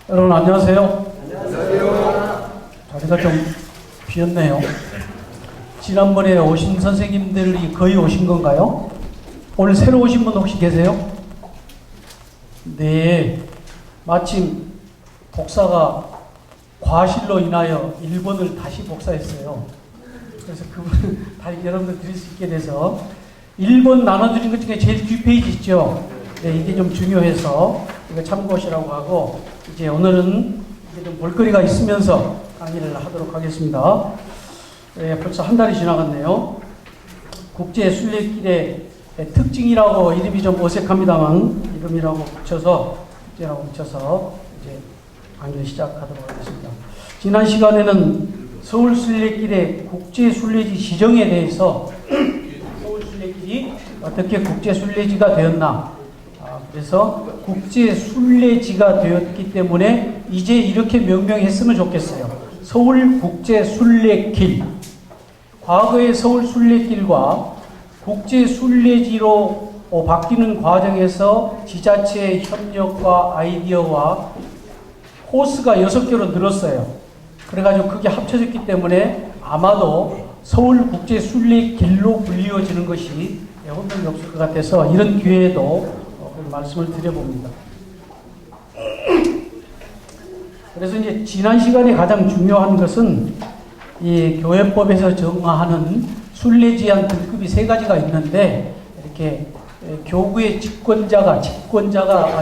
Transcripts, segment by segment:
여러분 안녕하세요. 안녕하세요. 자리가 좀 비었네요. 지난번에 오신 선생님들이 거의 오신 건가요? 오늘 새로 오신 분 혹시 계세요? 네. 마침 복사가 과실로 인하여 1번을 다시 복사했어요. 그래서 그분 다 여러분들 드릴 수 있게 돼서 1번 나눠드린 것 중에 제일 뒷페이지 있죠? 네, 이게 좀 중요해서 이거 참고하시라고 하고 이제 오늘은 이제 좀 볼거리가 있으면서 강의를 하도록 하겠습니다. 네, 벌써 한 달이 지나갔네요. 국제순례길의 특징이라고 이름이 좀 어색합니다만 이름이라고 붙여서 국제라고 붙여서 이제 강의를 시작하도록 하겠습니다. 지난 시간에는 서울순례길의 국제순례지 지정에 대해서 서울순례길이 어떻게 국제순례지가 되었나, 그래서 국제순례지가 되었기 때문에 이제 이렇게 명명했으면 좋겠어요. 서울국제순례길. 과거의 서울순례길과 국제순례지로 바뀌는 과정에서 지자체의 협력과 아이디어와 호스가 6개로 늘었어요. 그래가지고 그게 합쳐졌기 때문에 아마도 서울국제순례길로 불리워지는 것이 혼동이 없을 것 같아서 이런 기회에도 말씀을 드려봅니다. 그래서 이제 지난 시간에 가장 중요한 것은 이 교회법에서 정하는 순례지한 등급이 3가지가 있는데, 이렇게 교구의 집권자가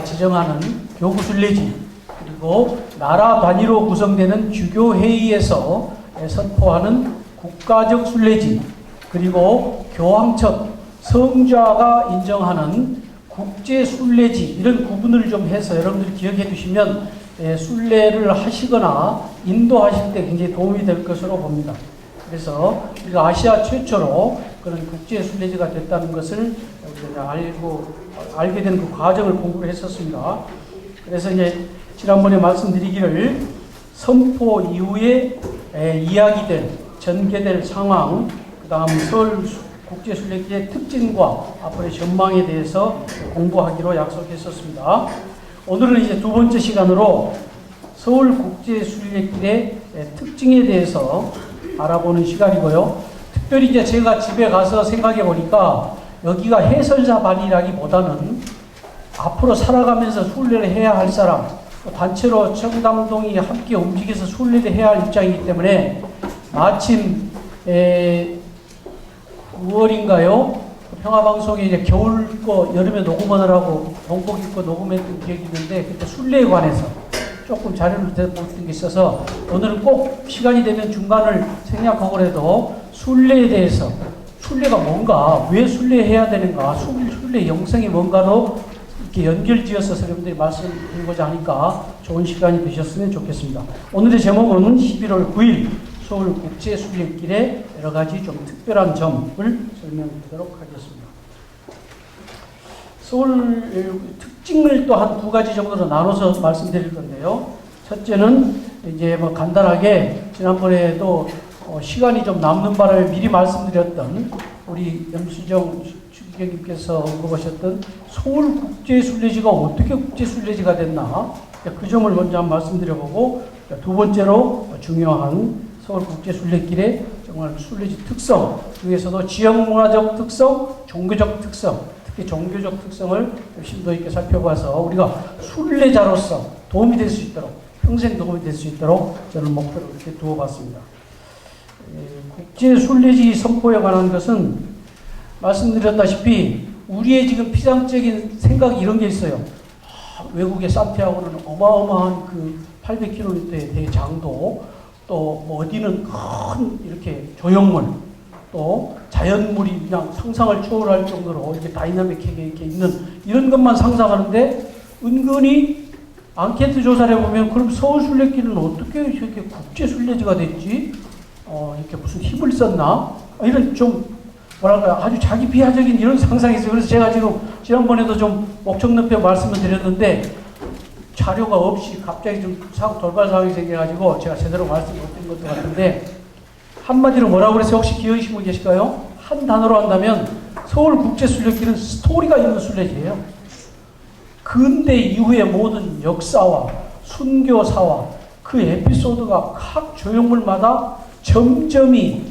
지정하는 교구 순례지, 그리고 나라 단위로 구성되는 주교회의에서 선포하는 국가적 순례지, 그리고 교황청 성자가 인정하는 국제순례지, 이런 구분을 좀 해서 여러분들 기억해 두시면 순례를 하시거나 인도하실 때 굉장히 도움이 될 것으로 봅니다. 그래서 우리가 아시아 최초로 그런 국제순례지가 됐다는 것을 알게 된 그 과정을 공부를 했었습니다. 그래서 이제 지난번에 말씀드리기를 선포 이후에 이야기될, 전개될 상황, 그 다음 서울 국제순례길의 특징과 앞으로의 전망에 대해서 공부하기로 약속했었습니다. 오늘은 이제 두 번째 시간으로 서울 국제순례길의 특징에 대해서 알아보는 시간이고요. 특별히 이제 제가 집에 가서 생각해 보니까 여기가 해설자반이라기보다는 앞으로 살아가면서 순례를 해야 할 사람, 단체로 청담동이 함께 움직여서 순례를 해야 할 입장이기 때문에 마침 9월인가요? 평화방송에 이제 겨울 거 여름에 녹음하느라고 동복 입고 녹음했던 기억이 있는데, 그때 순례에 관해서 조금 자료를 못 든 게 있어서 오늘은 꼭 시간이 되면 중간을 생략하고라도 순례에 대해서, 순례가 뭔가, 왜 순례해야 되는가, 순례 영성이 뭔가로 이렇게 연결지어서 여러분들이 말씀드리고자 하니까 좋은 시간이 되셨으면 좋겠습니다. 오늘의 제목은 11월 9일 서울 국제순례길의 여러 가지 좀 특별한 점을 설명드리도록 하겠습니다. 서울 특징을 또 한 2가지 정도로 나눠서 말씀드릴 건데요. 첫째는 이제 뭐 간단하게 지난번에도 시간이 좀 남는 바람에 미리 말씀드렸던 우리 염수정 주기경님께서 언급하셨던 서울 국제순례지가 어떻게 국제순례지가 됐나, 그 점을 먼저 한번 말씀드려보고, 두 번째로 중요한 서울국제순례길의 정말 순례지 특성 중에서도 지역문화적 특성, 종교적 특성, 특히 종교적 특성을 심도 있게 살펴봐서 우리가 순례자로서 도움이 될 수 있도록, 평생 도움이 될 수 있도록 저는 목표를 이렇게 두어봤습니다. 국제순례지 선포에 관한 것은 말씀드렸다시피 우리의 지금 피상적인 생각이 이런 게 있어요. 외국의 산티아고는 어마어마한 그 800km의 대장도, 또 뭐 어디는 큰 이렇게 조형물, 또 자연물이 그냥 상상을 초월할 정도로 이렇게 다이나믹하게 이렇게 있는 이런 것만 상상하는데, 은근히 앙케이트 조사를 해보면 그럼 서울순례길은 어떻게 이렇게 국제순례지가 됐지? 이렇게 무슨 힘을 썼나? 이런 좀 뭐랄까 아주 자기 비하적인 이런 상상이 있어요. 그래서 제가 지금 지난번에도 좀 목청 높여 말씀을 드렸는데 자료가 없이 갑자기 좀 돌발 상황이 생겨가지고 제가 제대로 말씀 못 드린 것도 같은데, 한마디로 뭐라고 그래서 혹시 기억하시는 분 계실까요? 한 단어로 한다면 서울국제순례길은 스토리가 있는 순례지예요. 근대 이후의 모든 역사와 순교사와 그 에피소드가 각 조형물마다 점점이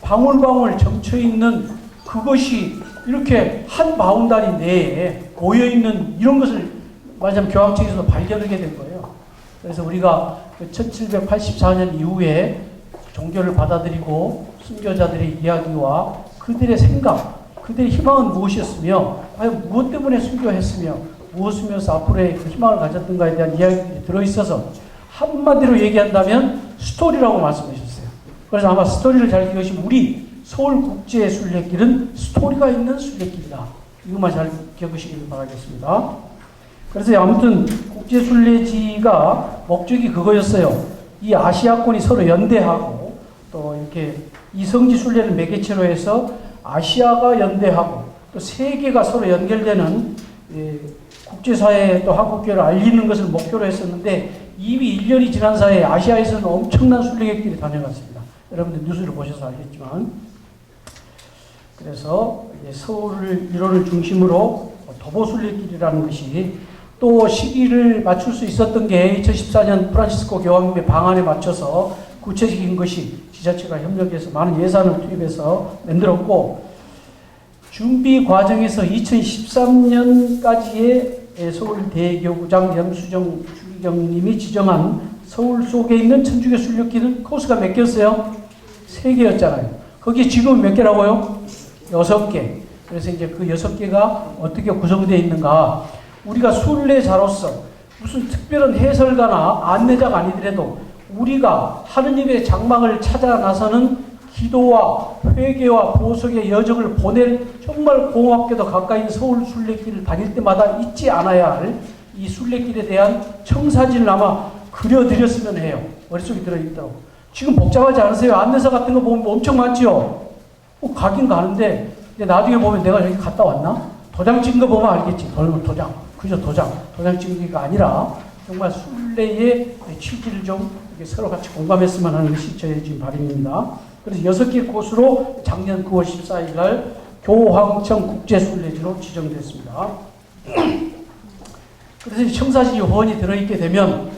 방울방울 점쳐있는 그것이 이렇게 한 바운다리 내에 모여있는 이런 것을 말하자면 교황청에서도 발견하게 된 거예요. 그래서 우리가 1784년 이후에 종교를 받아들이고 순교자들의 이야기와 그들의 생각, 그들의 희망은 무엇이었으며 과연 무엇 때문에 순교했으며 무엇이면서 앞으로의 그 희망을 가졌던가에 대한 이야기들이 들어있어서 한마디로 얘기한다면 스토리라고 말씀하셨어요. 그래서 아마 스토리를 잘 기억하시면 우리 서울국제순례길은 스토리가 있는 순례길이다. 이것만 잘 기억하시길 바라겠습니다. 그래서 아무튼 국제순례지가 목적이 그거였어요. 이 아시아권이 서로 연대하고 또 이렇게 이성지 순례를 매개체로 해서 아시아가 연대하고 또 세계가 서로 연결되는 국제사회에 또 한국교회를 알리는 것을 목표로 했었는데 이미 1년이 지난 사이에 아시아에서는 엄청난 순례객들이 다녀갔습니다. 여러분들 뉴스를 보셔서 알겠지만 그래서 서울 일원을 중심으로 도보순례길이라는 것이 또 시기를 맞출 수 있었던 게 2014년 프란시스코 교황님의 방안에 맞춰서 구체적인 것이 지자체가 협력해서 많은 예산을 투입해서 만들었고 준비 과정에서 2013년까지의 서울대교구장 염수정 주기경님이 지정한 서울 속에 있는 천주교 순례길은 코스가 몇 개였어요? 3개였잖아요. 거기 지금 몇 개라고요? 6개. 그래서 이제 그 6개가 어떻게 구성되어 있는가. 우리가 순례자로서 무슨 특별한 해설가나 안내자가 아니더라도 우리가 하느님의 장막을 찾아 나서는 기도와 회개와 보석의 여정을 보낼 정말 공업계도 가까이 있는 서울 순례길을 다닐 때마다 잊지 않아야 할 이 순례길에 대한 청사진을 아마 그려드렸으면 해요. 머릿속에 들어있도록. 지금 복잡하지 않으세요? 안내서 같은 거 보면 엄청 많지요? 가긴 가는데 나중에 보면 내가 여기 갔다 왔나? 도장 찍은 거 보면 알겠지. 도장. 그저 도장 찍기가 아니라 정말 순례의 취지를 좀 서로 같이 공감했으면 하는 것이 저의 지금 바람입니다. 그래서 6개 코스로 작년 9월 14일 날 교황청 국제순례지로 지정됐습니다. 그래서 청사진이 훤히 들어있게 되면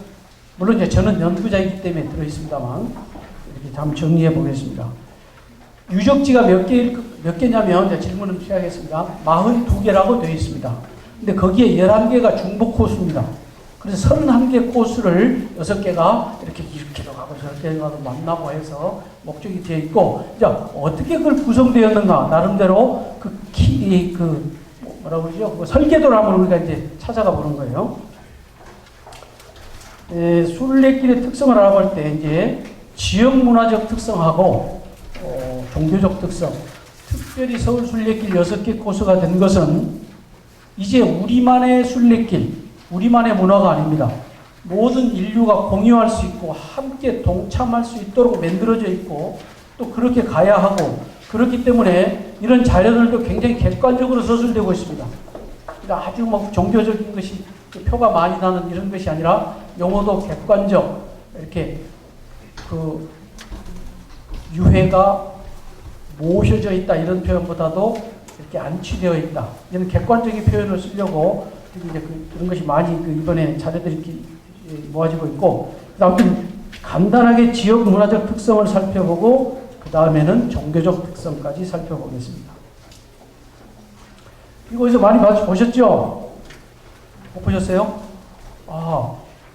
물론 이제 저는 연구자이기 때문에 들어있습니다만 이렇게 한번 정리해 보겠습니다. 유적지가 몇 개냐면 이제 질문을 시작하겠습니다. 42개라고 되어 있습니다. 근데 거기에 11개가 중복 코스입니다. 그래서 31개 코스를 6개가 이렇게도 가고 저렇게 가고 만나고 해서 목적이 되어 있고, 이제 어떻게 그걸 구성되었는가, 나름대로 뭐라고 그러죠? 그 설계도를 한번 우리가 이제 찾아가 보는 거예요. 순례길의 특성을 알아볼 때 이제 지역 문화적 특성하고 종교적 특성, 특별히 서울 순례길 6개 코스가 된 것은 이제 우리만의 순례길, 우리만의 문화가 아닙니다. 모든 인류가 공유할 수 있고 함께 동참할 수 있도록 만들어져 있고 또 그렇게 가야 하고, 그렇기 때문에 이런 자료들도 굉장히 객관적으로 서술되고 있습니다. 그러니까 아주 막 종교적인 것이 표가 많이 나는 이런 것이 아니라 용어도 객관적, 이렇게 그 유해가 모셔져 있다 이런 표현보다도 이렇게 안치되어 있다 이런 객관적인 표현을 쓰려고 이제 그런 것이 많이 이번에 자료들이 모아지고 있고, 아무튼 간단하게 지역 문화적 특성을 살펴보고 그 다음에는 종교적 특성까지 살펴보겠습니다. 이거 어디서 많이 보셨죠? 못 보셨어요?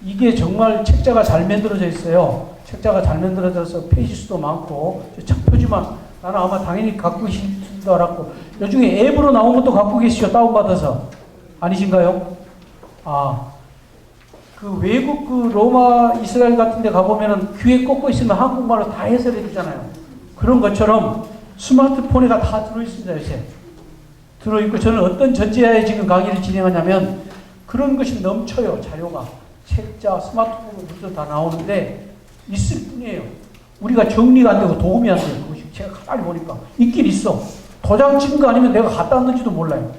이게 정말 책자가 잘 만들어져 있어요. 책자가 잘 만들어져서 페이지 수도 많고, 첫 표지만 나는 아마 당연히 갖고 계실 줄 알았고, 요즘에 앱으로 나온 것도 갖고 계시죠? 다운받아서. 아니신가요? 그 외국 로마, 이스라엘 같은 데 가보면은 귀에 꽂고 있으면 한국말로 다 해설해 주잖아요. 그런 것처럼 스마트폰에 다 들어있습니다, 요새. 들어있고, 저는 어떤 전제하에 지금 강의를 진행하냐면, 그런 것이 넘쳐요, 자료가. 책자, 스마트폰으로 다 나오는데, 있을 뿐이에요. 우리가 정리가 안 되고 도움이 안 돼요. 그것이 제가 가만히 보니까. 있긴 있어. 도장 찍은 거 아니면 내가 갖다 놨는지도 몰라요.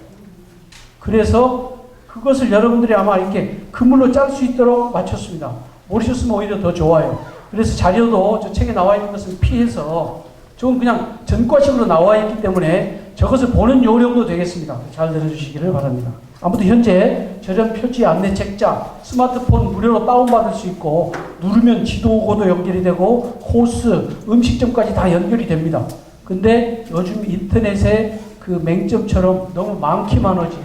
그래서 그것을 여러분들이 아마 이렇게 그물로 짤 수 있도록 맞췄습니다. 모르셨으면 오히려 더 좋아요. 그래서 자료도 저 책에 나와 있는 것을 피해서 저건 그냥 전과식으로 나와 있기 때문에 저것을 보는 요령도 되겠습니다. 잘 들어주시기를 바랍니다. 아무튼 현재 저렴 표지 안내 책자, 스마트폰 무료로 다운받을 수 있고 누르면 지도하고도 연결이 되고 코스, 음식점까지 다 연결이 됩니다. 근데 요즘 인터넷에 그 맹점처럼 너무 많기만 하지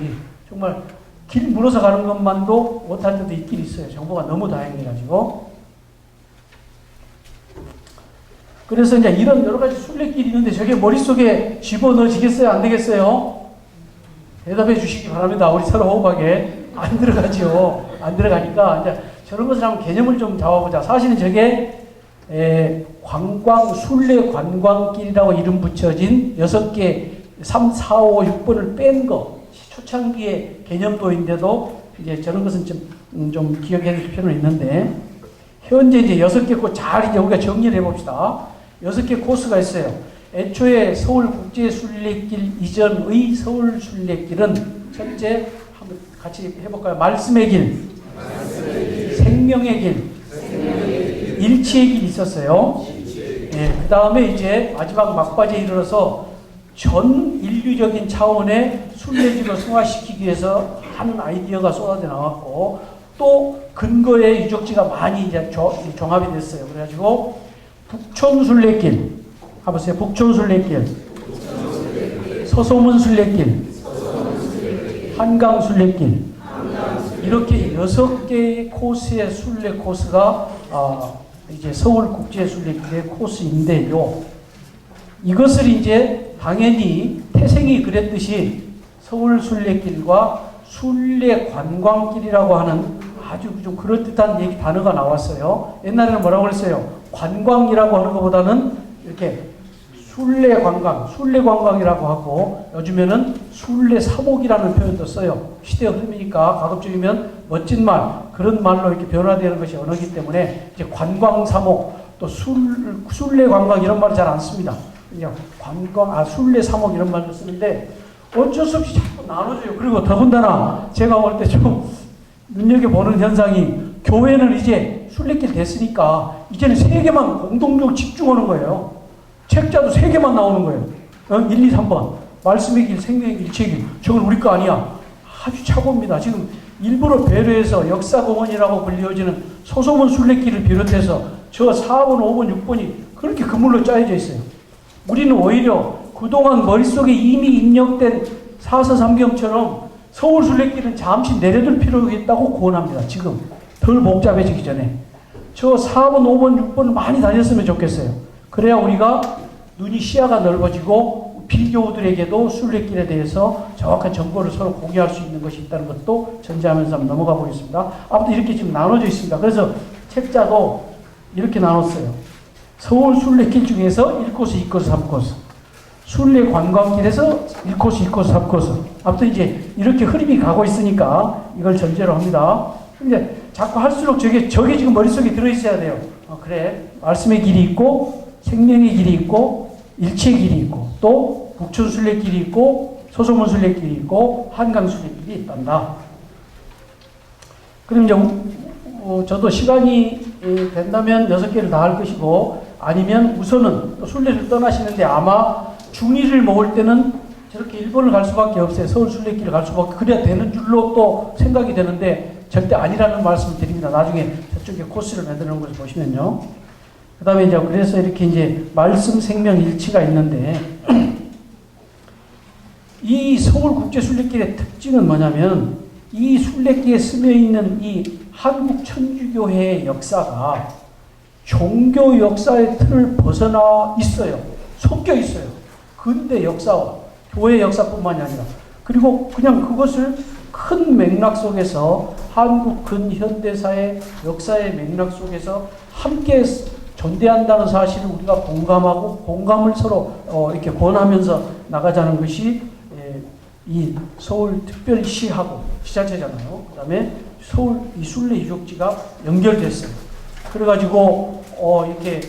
정말 길 물어서 가는 것만도 못할 때도 있긴 있어요. 정보가 너무 다양해가지고. 그래서 이제 이런 여러 가지 순례길이 있는데 저게 머릿속에 집어넣어지겠어요? 안 되겠어요? 대답해 주시기 바랍니다. 우리 서로 호흡하게. 안 들어가죠. 안 들어가니까 이제 저런 것을 한번 개념을 좀 잡아보자. 사실은 저게 순례 관광길이라고 이름 붙여진 6개 3, 4, 5, 6번을 뺀 거. 초창기의 개념도인데도 이제 저런 것은 좀 기억해 둘 필요는 있는데 현재 이제 6개 코스 잘 이제 우리가 정리를 해봅시다. 6개 코스가 있어요. 애초에 서울국제순례길 이전의 서울순례길은 첫째 한번 같이 해볼까요? 말씀의 길, 생명의 길, 일치의 길이 있었어요. 예, 그 다음에 이제 마지막 막바지에 이르러서 전 인류적인 차원의 순례지로 승화시키기 위해서 하는 아이디어가 쏟아져 나왔고 또 근거의 유적지가 많이 이제 종합이 됐어요. 그래가지고 북촌순례길, 가보세요. 북촌순례길, 서소문순례길, 한강순례길, 이렇게 6개의 코스의 순례 코스가 이제 서울국제순례길의 코스인데요. 이것을 이제 당연히 태생이 그랬듯이 서울순례길과 순례관광길이라고 하는 아주 좀 그럴듯한 단어가 나왔어요. 옛날에는 뭐라고 그랬어요? 관광이라고 하는 것보다는 이렇게 순례관광이라고 하고 요즘에는 순례사목이라는 표현도 써요. 시대의 흐름이니까 가급적이면 멋진 말, 그런 말로 이렇게 변화되는 것이 언어이기 때문에 이제 관광사목, 또 순례관광 이런 말을 잘 안 씁니다. 그냥 순례사목 이런 말도 쓰는데 어쩔 수 없이 자꾸 나눠져요. 그리고 더군다나 제가 볼 때 좀 눈여겨보는 현상이 교회는 이제 순례길 됐으니까 이제는 3개만 공동적으로 집중하는 거예요. 책자도 3개만 나오는 거예요. 1, 2, 3번. 말씀의 길, 생명의 길, 일체의 길. 저건 우리 거 아니야. 아주 착오입니다. 지금 일부러 배려해서 역사공원이라고 불리워지는 소소문 순례길을 비롯해서 저 4번, 5번, 6번이 그렇게 그물로 짜여져 있어요. 우리는 오히려 그동안 머릿속에 이미 입력된 사서삼경처럼 서울 순례길은 잠시 내려둘 필요가 있다고 권합니다. 지금 덜 복잡해지기 전에. 저 4번, 5번, 6번을 많이 다녔으면 좋겠어요. 그래야 우리가 눈이 시야가 넓어지고 비교우들에게도 순례길에 대해서 정확한 정보를 서로 공유할 수 있는 것이 있다는 것도 전제하면서 한번 넘어가 보겠습니다. 아무튼 이렇게 지금 나눠져 있습니다. 그래서 책자도 이렇게 나눴어요. 서울 순례길 중에서 1코스, 2코스, 3코스. 순례 관광길에서 1코스, 2코스, 3코스. 아무튼 이제 이렇게 흐름이 가고 있으니까 이걸 전제로 합니다. 근데 자꾸 할수록 저게 지금 머릿속에 들어있어야 돼요. 그래. 말씀의 길이 있고, 생명의 길이 있고, 일체의 길이 있고, 또 북촌순례길이 있고, 소소문순례길이 있고, 한강순례길이 있단다. 그럼 이제 저도 시간이 된다면 6개를 다 할 것이고, 아니면 우선은 또 순례를 떠나시는데 아마 중의를 먹을 때는 저렇게 일본을 갈 수밖에 없어요. 서울 순례길을 갈 수밖에. 그래야 되는 줄로 또 생각이 되는데 절대 아니라는 말씀을 드립니다. 나중에 저쪽에 코스를 만드는 것을 보시면요. 그 다음에 이제 그래서 이렇게 이제 말씀, 생명, 일치가 있는데 이 서울국제순례길의 특징은 뭐냐면 이 순례길에 스며 있는 이 한국 천주교회의 역사가 종교 역사의 틀을 벗어나 있어요. 섞여 있어요. 근대 역사와 교회 역사뿐만이 아니라. 그리고 그냥 그것을 큰 맥락 속에서 한국 근현대사의 역사의 맥락 속에서 함께 존재한다는 사실을 우리가 공감하고 공감을 서로 이렇게 권하면서 나가자는 것이 이 서울특별시하고 지자체잖아요. 그 다음에 서울 이 순례 유적지가 연결됐어요. 그래가지고 이렇게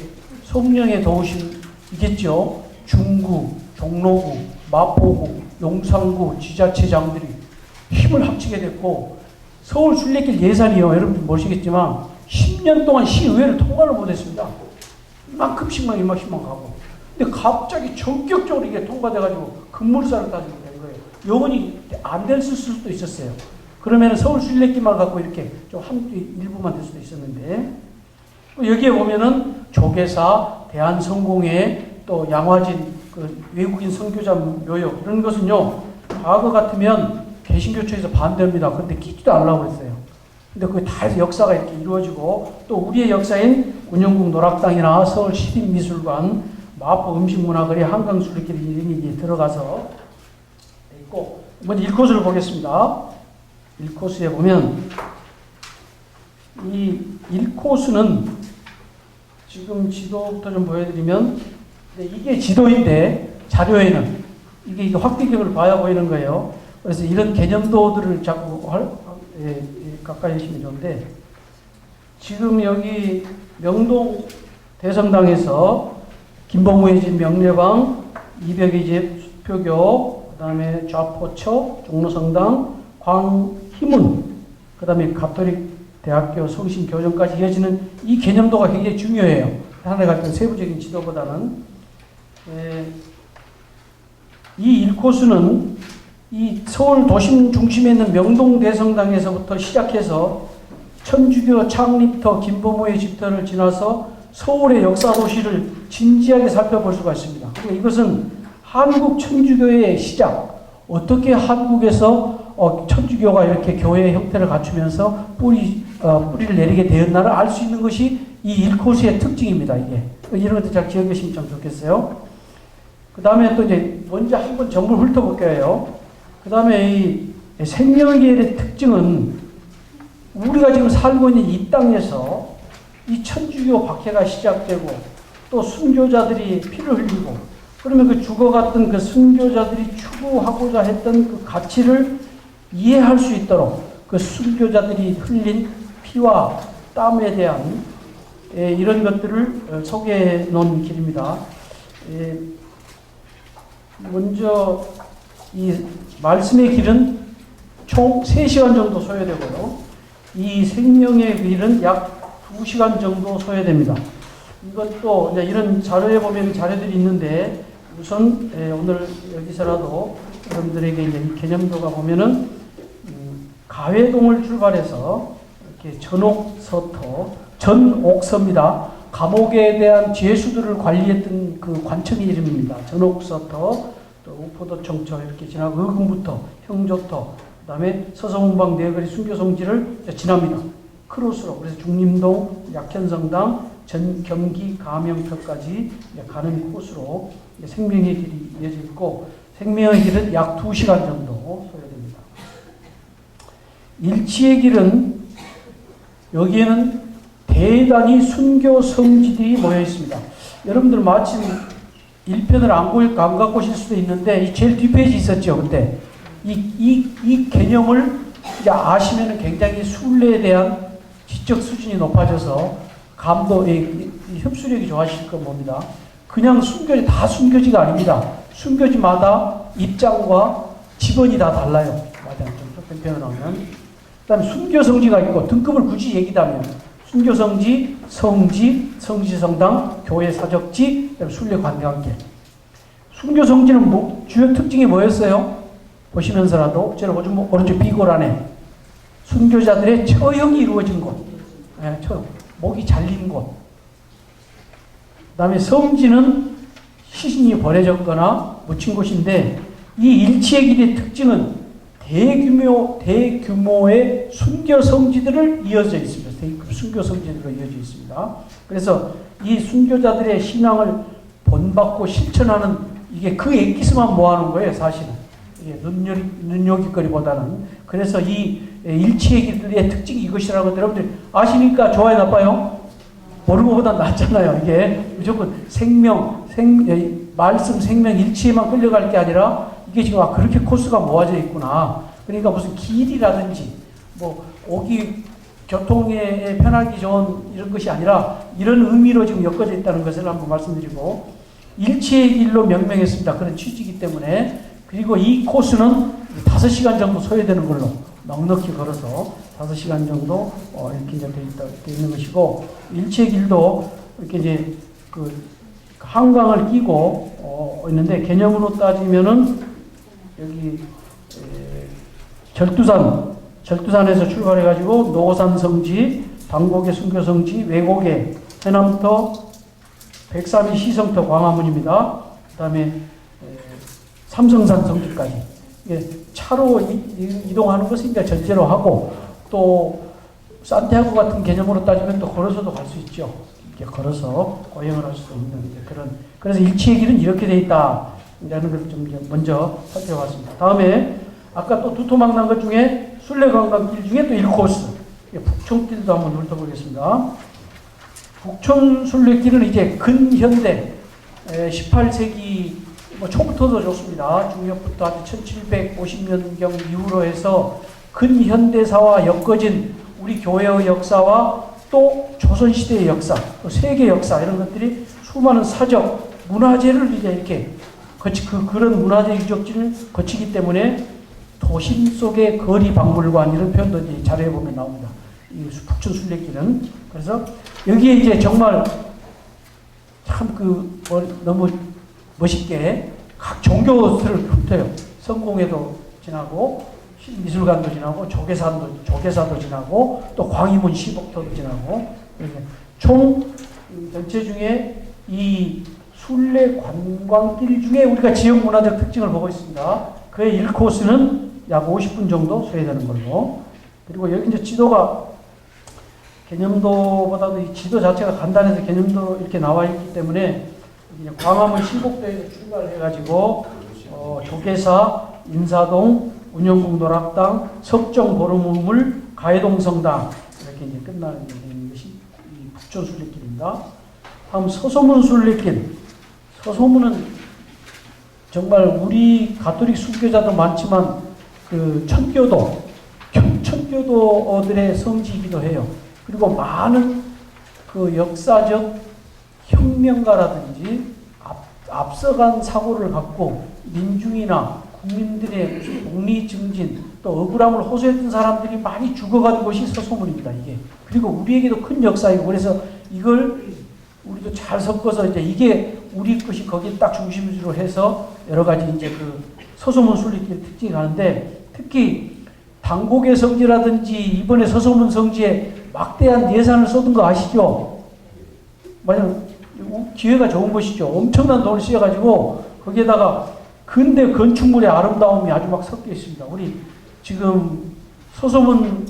성령의 도우심이겠죠. 중구, 종로구, 마포구, 용산구 지자체장들이 힘을 합치게 됐고 서울 순례길 예산이요. 여러분 모르시겠지만 10년 동안 시의회를 통과를 못했습니다. 이만큼씩만 가고. 근데 갑자기 전격적으로 이게 통과돼가지고 급물살을 따지게 된 거예요. 영원히 안 됐을 수도 있었어요. 그러면 서울 순례길만 갖고 이렇게 좀 일부만 될 수도 있었는데, 여기에 보면은 조계사, 대한성공회, 또 양화진, 그 외국인 선교자 묘역, 이런 것은요, 과거 같으면 개신교처에서 반대합니다. 그런데 끼지도 않으려고 그랬어요. 근데 그게 다 해서 역사가 이렇게 이루어지고, 또 우리의 역사인 운영국 노락당이나 서울 시립미술관, 마포 음식문화거리, 한강순례길 이런 게 들어가서 있고, 먼저 1코스를 보겠습니다. 1코스에 보면, 이 1코스는 지금 지도부터 좀 보여드리면, 이게 지도인데, 자료에는 이게 확대경을 봐야 보이는 거예요. 그래서 이런 개념도들을 자꾸 가까이 하시면 좋은데, 지금 여기 명동 대성당에서 김봉우의 집 명례방, 이백의 집 수표교, 그 다음에 좌포처, 종로성당, 광희문, 그 다음에 가톨릭 대학교 성신교정까지 이어지는 이 개념도가 굉장히 중요해요. 하나의 같은 세부적인 지도보다는. 이 1코스는 이 서울 도심 중심에 있는 명동 대성당에서부터 시작해서 천주교 창립터 김범호의 집터를 지나서 서울의 역사 도시를 진지하게 살펴볼 수가 있습니다. 이것은 한국 천주교의 시작, 어떻게 한국에서 천주교가 이렇게 교회의 형태를 갖추면서 뿌리를 내리게 되었나를 알 수 있는 것이 이 1코스의 특징입니다. 이게 이런 것도 잘 기억해 주시면 참 좋겠어요. 그 다음에 또 이제 먼저 한번 전부를 훑어볼게요. 그 다음에 이 생명계의 특징은 우리가 지금 살고 있는 이 땅에서 이 천주교 박해가 시작되고 또 순교자들이 피를 흘리고, 그러면 그 죽어갔던 그 순교자들이 추구하고자 했던 그 가치를 이해할 수 있도록 그 순교자들이 흘린 피와 땀에 대한 이런 것들을 소개해 놓은 길입니다. 먼저 이 말씀의 길은 총 3시간 정도 소요되고요. 이 생명의 길은 약 2시간 정도 소요됩니다. 이것도 이제 이런 자료에 보면 자료들이 있는데, 우선 오늘 여기서라도 여러분들에게 이제 이 개념도가 보면은 가회동을 출발해서 이렇게 전옥서입니다. 감옥에 대한 죄수들을 관리했던 그 관청의 이름입니다. 전옥서터, 또 우포도청처 이렇게 지나고 의금부터, 형조터, 그 다음에 서성운방 네거리 순교성지를 지납니다. 크로스로. 그래서 중림동, 약현성당, 경기 가명터까지 가는 코스로 생명의 길이 이어져 있고, 생명의 길은 약 2시간 정도 소요됩니다. 일치의 길은 여기에는 대단히 순교 성지들이 모여 있습니다. 여러분들 마침 1편을 안 갖고 오실 수도 있는데, 이 제일 뒷페이지 있었죠, 그때. 이 개념을 이제 아시면 굉장히 순례에 대한 지적 수준이 높아져서 흡수력이 좋아지실 겁니다. 그냥 다 순교지가 아닙니다. 순교지마다 입장과 지번이 다 달라요. 맞아요. 좀 표현을 하면. 그 다음에 순교성지가 있고, 등급을 굳이 얘기하면 순교성지, 성지, 성지성당, 교회 사적지, 순례관광길. 순교성지는 주요 특징이 뭐였어요? 보시면서라도 제가 오른쪽 비고란에 순교자들의 처형이 이루어진 곳, 목이 잘린 곳. 그 다음에 성지는 시신이 버려졌거나 묻힌 곳인데, 이 일치의 길의 특징은 대규모의 순교 성지들을 이어져 있습니다. 순교 성지들로 이어져 있습니다. 그래서 이 순교자들의 신앙을 본받고 실천하는, 이게 그 엑기스만 모아놓은 거예요, 사실은. 이게 눈요깃거리보다는. 그래서 이 일치의 길의 특징이 이것이라고 여러분들 아시니까 좋아요, 나빠요? 모르는 것보다 낫잖아요. 이게 무조건 말씀, 생명, 일치에만 끌려갈 게 아니라, 이게 지금 그렇게 코스가 모아져 있구나. 그러니까 무슨 길이라든지, 교통에 편하기 좋은 이런 것이 아니라, 이런 의미로 지금 엮어져 있다는 것을 한번 말씀드리고, 일치의 길로 명명했습니다. 그런 취지이기 때문에. 그리고 이 코스는 5시간 정도 소요되는 걸로 넉넉히 걸어서 5시간 정도 이렇게 이제 돼 있는 것이고, 일치의 길도 이렇게 이제 한강을 끼고 있는데, 개념으로 따지면은 여기 절두산에서 출발해가지고 노산 성지, 방곡의 순교 성지, 외곡의 해남터, 백삼이 시성터 광화문입니다. 그 다음에 삼성산 성지까지. 차로 이동하는 것은 이제 전제로 하고, 또 산티아고 같은 개념으로 따지면 또 걸어서도 갈 수 있죠. 이렇게 걸어서 고행을 할 수 있는 그런. 그래서 일치의 길은 이렇게 돼 있다. 라는 걸 좀 먼저 살펴봤습니다. 다음에 아까 또 두토막난 것 중에 순례관광길 중에 또 1코스. 북촌길도 한번 훑어보겠습니다. 북촌 순례길은 이제 근현대 18세기 초부터도 좋습니다. 중엽부터 한 1750년경 이후로 해서 근현대사와 엮어진 우리 교회의 역사와 또 조선시대의 역사, 또 세계 역사 이런 것들이 수많은 사적, 문화재를 이제 이렇게 그런 문화재 유적지를 거치기 때문에 도심 속의 거리 박물관 이런 표현도 이제 자료에 보면 나옵니다. 이 북촌 순례길은. 그래서 여기에 이제 정말 참 너무 멋있게 각 종교들을 훑어요. 성공회도 지나고 미술관도 지나고 조계사도 지나고 또 광희문 시복터도 지나고 총 전체 중에 이 순례 관광길 중에 우리가 지역 문화적 특징을 보고 있습니다. 그의 1코스는 약 50분 정도 소요되는 걸로. 그리고 여기 이제 지도가 개념도보다도 이 지도 자체가 간단해서 개념도 이렇게 나와 있기 때문에 광화문 시복도에서 출발해가지고 조계사, 인사동, 운영궁도락당, 석정보름우물, 가해동성당 이렇게 이제 끝나는 것이 이 북촌 순례길입니다. 다음 서소문 순례길. 서소문은 정말 우리 가톨릭 순교자도 많지만 그 천교도들의 성지이기도 해요. 그리고 많은 그 역사적 혁명가라든지 앞서간 사고를 갖고 민중이나 국민들의 무슨 독리 증진 또 억울함을 호소했던 사람들이 많이 죽어간 곳이 서소문입니다. 이게. 그리고 우리에게도 큰 역사이고 그래서 이걸 우리도 잘 섞어서 이제 이게 우리 것이 거기 딱 중심으로 해서 여러 가지 이제 그 서소문 순례길 특징이 가는데 특히 당곡의 성지라든지 이번에 서소문 성지에 막대한 예산을 쏟은 거 아시죠? 만약 기회가 좋은 것이죠. 엄청난 돈을 쓰여가지고 거기에다가 근대 건축물의 아름다움이 아주 막 섞여 있습니다. 우리 지금 서소문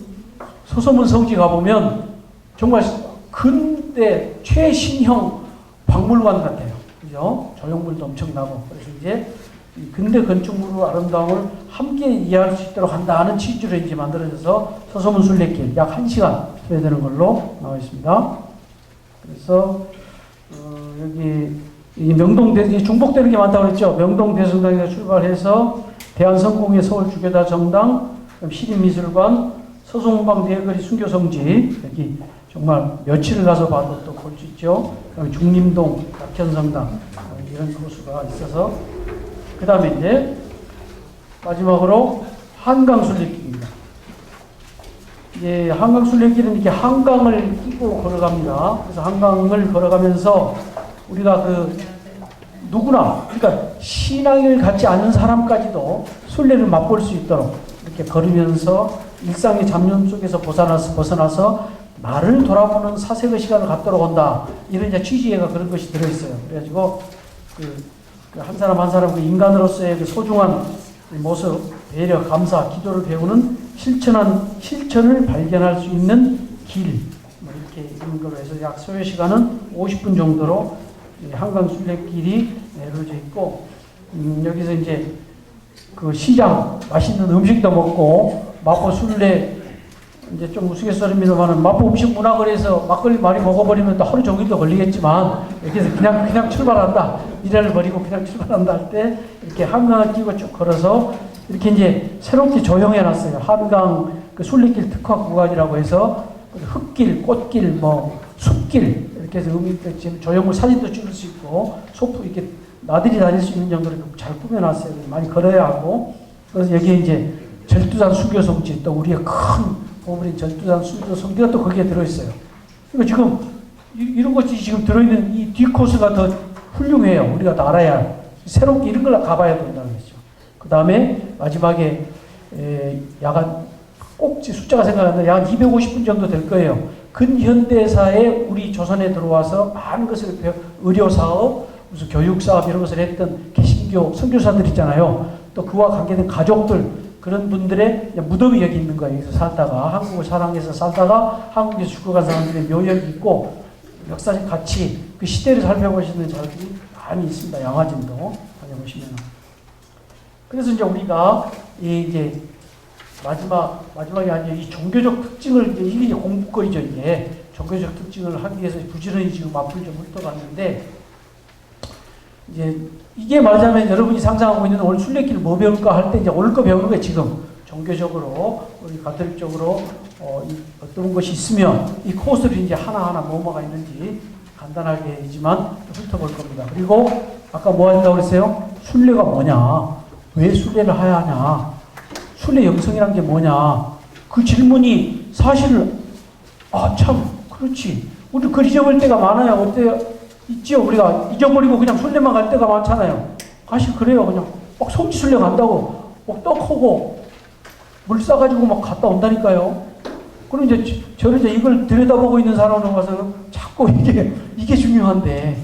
성지 가보면 정말 근대 최신형 박물관 같아요. 그죠? 조형물도 엄청나고. 그래서 이제 근대 건축물의 아름다움을 함께 이해할 수 있도록 한다는 취지로 이제 만들어져서 서소문 순례길 약 1시간 소요되는 걸로 나와 있습니다. 그래서 여기 이 명동대 중복되는 게 많다고 그랬죠. 명동대성당에서 출발해서 대한성공회 서울주교다 정당, 시립미술관, 서소문방 네거리 순교성지 여기 정말 며칠을 가서 봐도 또 볼 수 있죠. 그다음에 중림동 낙현성당 이런 코스가 있어서 그 다음에 이제 마지막으로 한강순례길입니다. 이제 한강순례길은 이렇게 한강을 끼고 걸어갑니다. 그래서 한강을 걸어가면서 우리가 누구나, 그러니까 신앙을 갖지 않는 사람까지도 순례를 맛볼 수 있도록 이렇게 걸으면서 일상의 잡념 속에서 벗어나서 나를 돌아보는 사색의 시간을 갖도록 한다. 이런 이제 취지가 그런 것이 들어있어요. 그래가지고 한 사람 한 사람 인간으로서의 소중한 모습, 배려, 감사, 기도를 배우는 실천을 발견할 수 있는 길. 이렇게 이런 걸로 해서 약 소요 시간은 50분 정도로 한강 순례길이 이루어져 있고, 여기서 이제 그 시장, 맛있는 음식도 먹고, 마포 순례, 이제 좀 우스갯소리입니다만, 마포 음식 문화거리에서 막걸리 많이 먹어버리면 또 하루 종일도 걸리겠지만, 여기서 그냥 출발한다. 일화를 버리고 그냥 출발한다 할 때, 이렇게 한강을 끼고 쭉 걸어서, 이렇게 이제 새롭게 조형해 놨어요. 한강 그 순례길 특화 구간이라고 해서, 흙길, 꽃길, 숲길, 이렇게 해서 지금 조형물 사진도 찍을 수 있고, 소품 이렇게 나들이 다닐 수 있는 정도로 잘 꾸며놨어요. 많이 걸어야 하고. 그래서 여기에 이제 절두산 수교성지, 또 우리의 큰 보물인 절두산 수교성지가 또 거기에 들어있어요. 그러니까 지금 이런 것이 지금 들어있는 이 뒷코스가 더 훌륭해요. 우리가 다 알아야 새롭게 이런 걸 가봐야 된다는 거죠. 그 다음에 마지막에 약 꼭 숫자가 생각나는데 약 250분 정도 될 거예요. 근현대사에 우리 조선에 들어와서 많은 것을 의료사업, 무슨 교육사업 이런 것을 했던 개신교 선교사들 있잖아요. 또 그와 관계된 가족들, 그런 분들의 무덤이 여기 있는 거예요. 여기서 살다가, 한국을 사랑해서 살다가 한국에서 죽어간 사람들의 묘역이 있고, 역사적 가치, 그 시대를 살펴보시는 자들이 많이 있습니다. 양화진도 다녀보시면. 그래서 이제 우리가 이제 마지막이 아니라 이 종교적 특징을, 이게 공부거리죠, 이게. 종교적 특징을 하기 위해서 부지런히 지금 앞을 좀 훑어봤는데, 이제 이게 말하자면 여러분이 상상하고 있는 오늘 순례길 뭐 배울까 할 때 이제 오늘 거 배우는 거예요, 지금. 종교적으로, 우리 가톨릭적으로, 어떤 것이 있으면 이 코스를 이제 하나하나 뭐가 있는지 간단하게이지만 훑어볼 겁니다. 그리고 아까 뭐 한다고 그랬어요? 순례가 뭐냐? 왜 순례를 해야 하냐? 순례 영성이란 게 뭐냐? 그 질문이 사실, 참, 그렇지. 우리 그 잊어버릴 때가 많아요. 어때요? 있지요. 우리가 잊어버리고 그냥 순례만 갈 때가 많잖아요. 사실 그래요. 그냥 막 성지 순례 간다고 막 떡하고 물 싸가지고 막 갔다 온다니까요. 그럼 이제 저는 이제 이걸 들여다보고 있는 사람으로 봐서는 자꾸 이게 중요한데,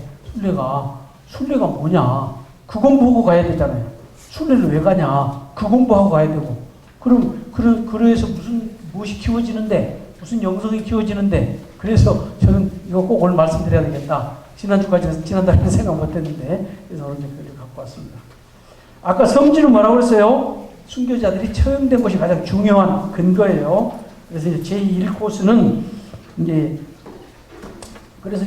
순례가 뭐냐? 그 공부하고 가야 되잖아요. 순례를 왜 가냐? 그 공부하고 가야 되고. 그럼 그래서 무엇이 키워지는데, 무슨 영성이 키워지는데, 그래서 저는 이거 꼭 오늘 말씀드려야 되겠다. 지난달에는 생각 못 했는데, 그래서 오늘 이걸 갖고 왔습니다. 아까 성지는 뭐라고 그랬어요? 순교자들이 처형된 것이 가장 중요한 근거예요. 그래서 이제 제1코스는 그래서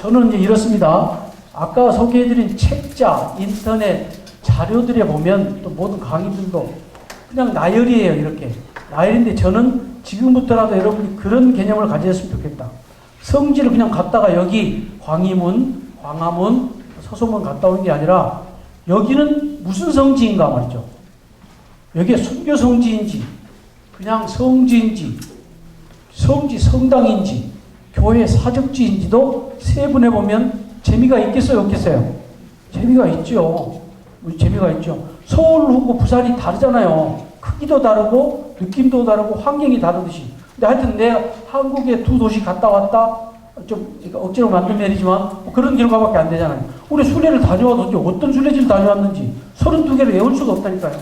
저는 이렇습니다. 아까 소개해드린 책자, 인터넷, 자료들에 보면 또 모든 강의들도 그냥 나열이에요, 이렇게. 나열인데 저는 지금부터라도 여러분이 그런 개념을 가졌으면 좋겠다. 성지를 그냥 갔다가 여기 광화문, 서소문 갔다 오는 게 아니라 여기는 무슨 성지인가 말이죠. 여기에 순교 성지인지, 그냥 성지인지, 성당인지, 교회 사적지인지도 세분해보면 재미가 있겠어요, 없겠어요? 재미가 있죠. 재미가 있죠. 서울하고 부산이 다르잖아요. 크기도 다르고, 느낌도 다르고, 환경이 다르듯이. 근데 하여튼 내가 한국에 두 도시 갔다 왔다, 좀 억지로 만든 말이지만 그런 결과밖에 안 되잖아요. 우리 순례를 다녀와도 어떤 순례지를 다녀왔는지 32개를 외울 수가 없다니까요.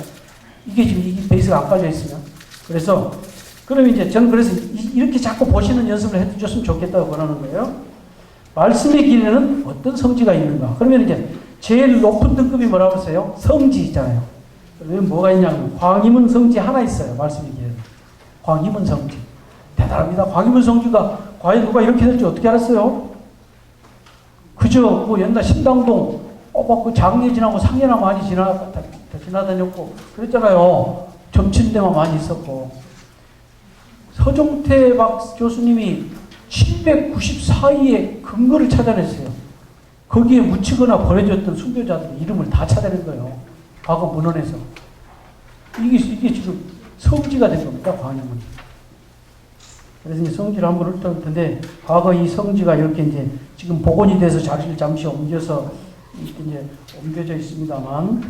이게 지금 이 베이스가 안 깔려 있으면. 그래서 그러면 저는 그래서 이렇게 자꾸 보시는 연습을 해주셨으면 좋겠다고 권하는 거예요. 말씀의 길에는 어떤 성지가 있는가? 그러면 제일 높은 등급이 뭐라고 했어요? 성지 있잖아요. 그러면 뭐가 있냐면 광화문 성지 하나 있어요. 말씀의 길에는. 광화문 성지. 대단합니다. 광화문 성지가 과연 누가 이렇게 될지 어떻게 알았어요? 그저 옛날 신당동 그 장례 지나고 상례나 많이 지나다녔고 그랬잖아요. 점친대만 많이 있었고. 서종태 박 교수님이 794위의 근거를 찾아냈어요. 거기에 묻히거나 버려졌던 순교자들 이름을 다 찾아낸 거예요. 과거 문헌에서. 이게 지금 성지가 된 겁니다. 광화문. 그래서 성지를 한번 훑어볼 텐데, 과거 이 성지가 이렇게 지금 복원이 돼서 자리를 잠시 옮겨서 옮겨져 있습니다만,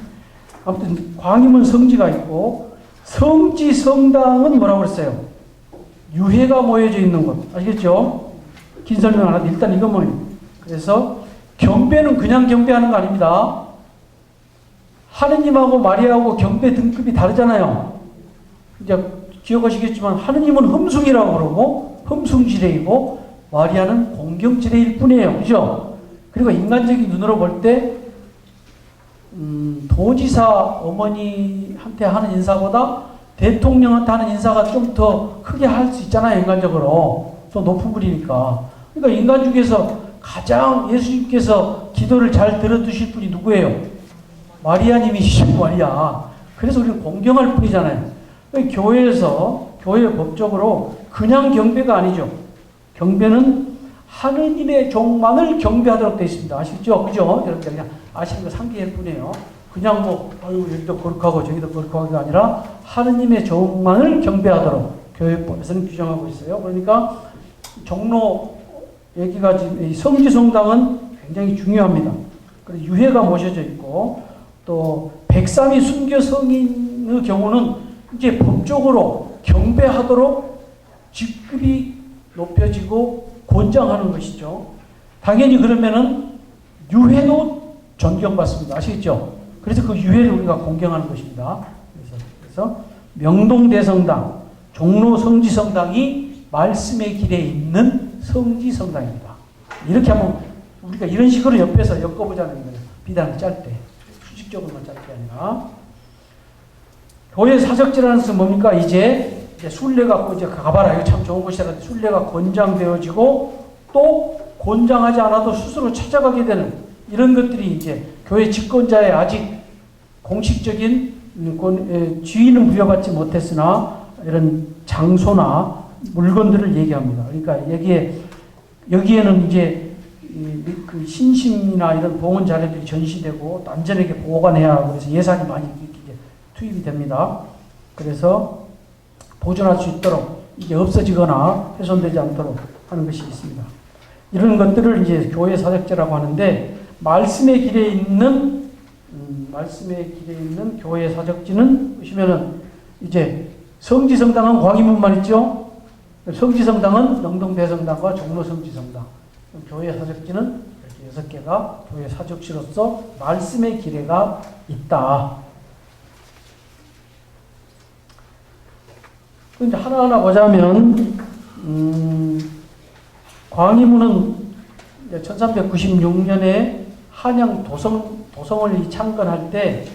아무튼 광화문 성지가 있고, 성지 성당은 뭐라고 그랬어요? 유해가 모여져 있는 곳. 아시겠죠? 긴 설명 안 하고 일단 이것만. 그래서 경배는 그냥 경배하는 거 아닙니다. 하느님하고 마리아하고 경배 등급이 다르잖아요. 기억하시겠지만 하느님은 흠숭이라고 그러고 흠숭지례이고 마리아는 공경지례일 뿐이에요. 그죠? 그리고 인간적인 눈으로 볼 때 도지사 어머니한테 하는 인사보다 대통령한테 하는 인사가 좀 더 크게 할 수 있잖아요. 인간적으로. 더 높은 분이니까. 그러니까 인간 중에서 가장 예수님께서 기도를 잘 들어주실 분이 누구예요? 마리아님이시죠. 마리아. 그래서 우리는 공경할 뿐이잖아요. 교회에서, 교회 법적으로 그냥 경배가 아니죠. 경배는 하느님의 종만을 경배하도록 되어 있습니다. 아시죠? 그죠? 여러분들 그냥 아시는 거 상기할 뿐이에요. 그냥 여기도 거룩하고 저기도 거룩하고가 아니라 하느님의 종만을 경배하도록 교회법에서는 규정하고 있어요. 그러니까 종로 얘기가 지금 이 성지성당은 굉장히 중요합니다. 그리고 유해가 모셔져 있고 또 103위 순교 성인은 경우는 이제 법적으로 경배하도록 직급이 높여지고 권장하는 것이죠. 당연히 그러면은 유해도 존경받습니다. 아시겠죠? 그래서 그 유해를 우리가 공경하는 것입니다. 그래서 명동대성당, 종로성지성당이 말씀의 길에 있는 성지성당입니다. 이렇게 한번 우리가 이런 식으로 옆에서 엮어보자는 거예요. 비단을 짤 때. 수직적으로만 짤 게 아니라. 교회 사적지라는 것은 뭡니까? 이제 순례가 이제 가봐라. 이거 참 좋은 것이라 순례가 권장되어지고 또 권장하지 않아도 스스로 찾아가게 되는 이런 것들이 이제 교회 집권자의 아직 공식적인 지위는 부여받지 못했으나 이런 장소나 물건들을 얘기합니다. 그러니까 여기에는 이제 그 신심이나 이런 봉헌 자료들이 전시되고 안전하게 보관해야 하고 그래서 예산이 많이 이렇게 투입이 됩니다. 그래서 보존할 수 있도록 이게 없어지거나 훼손되지 않도록 하는 것이 있습니다. 이런 것들을 이제 교회 사적지라고 하는데 말씀의 길에 있는 교회 사적지는 보시면은 이제 성지성당은 광화문만 있죠. 성지성당은 명동대성당과 종로성지성당. 교회 사적지는 이렇게 6개가 교회 사적지로서 말씀의 길에가 있다. 근데 하나하나 보자면 광화문은 1396년에 한양 도성을 창건할 때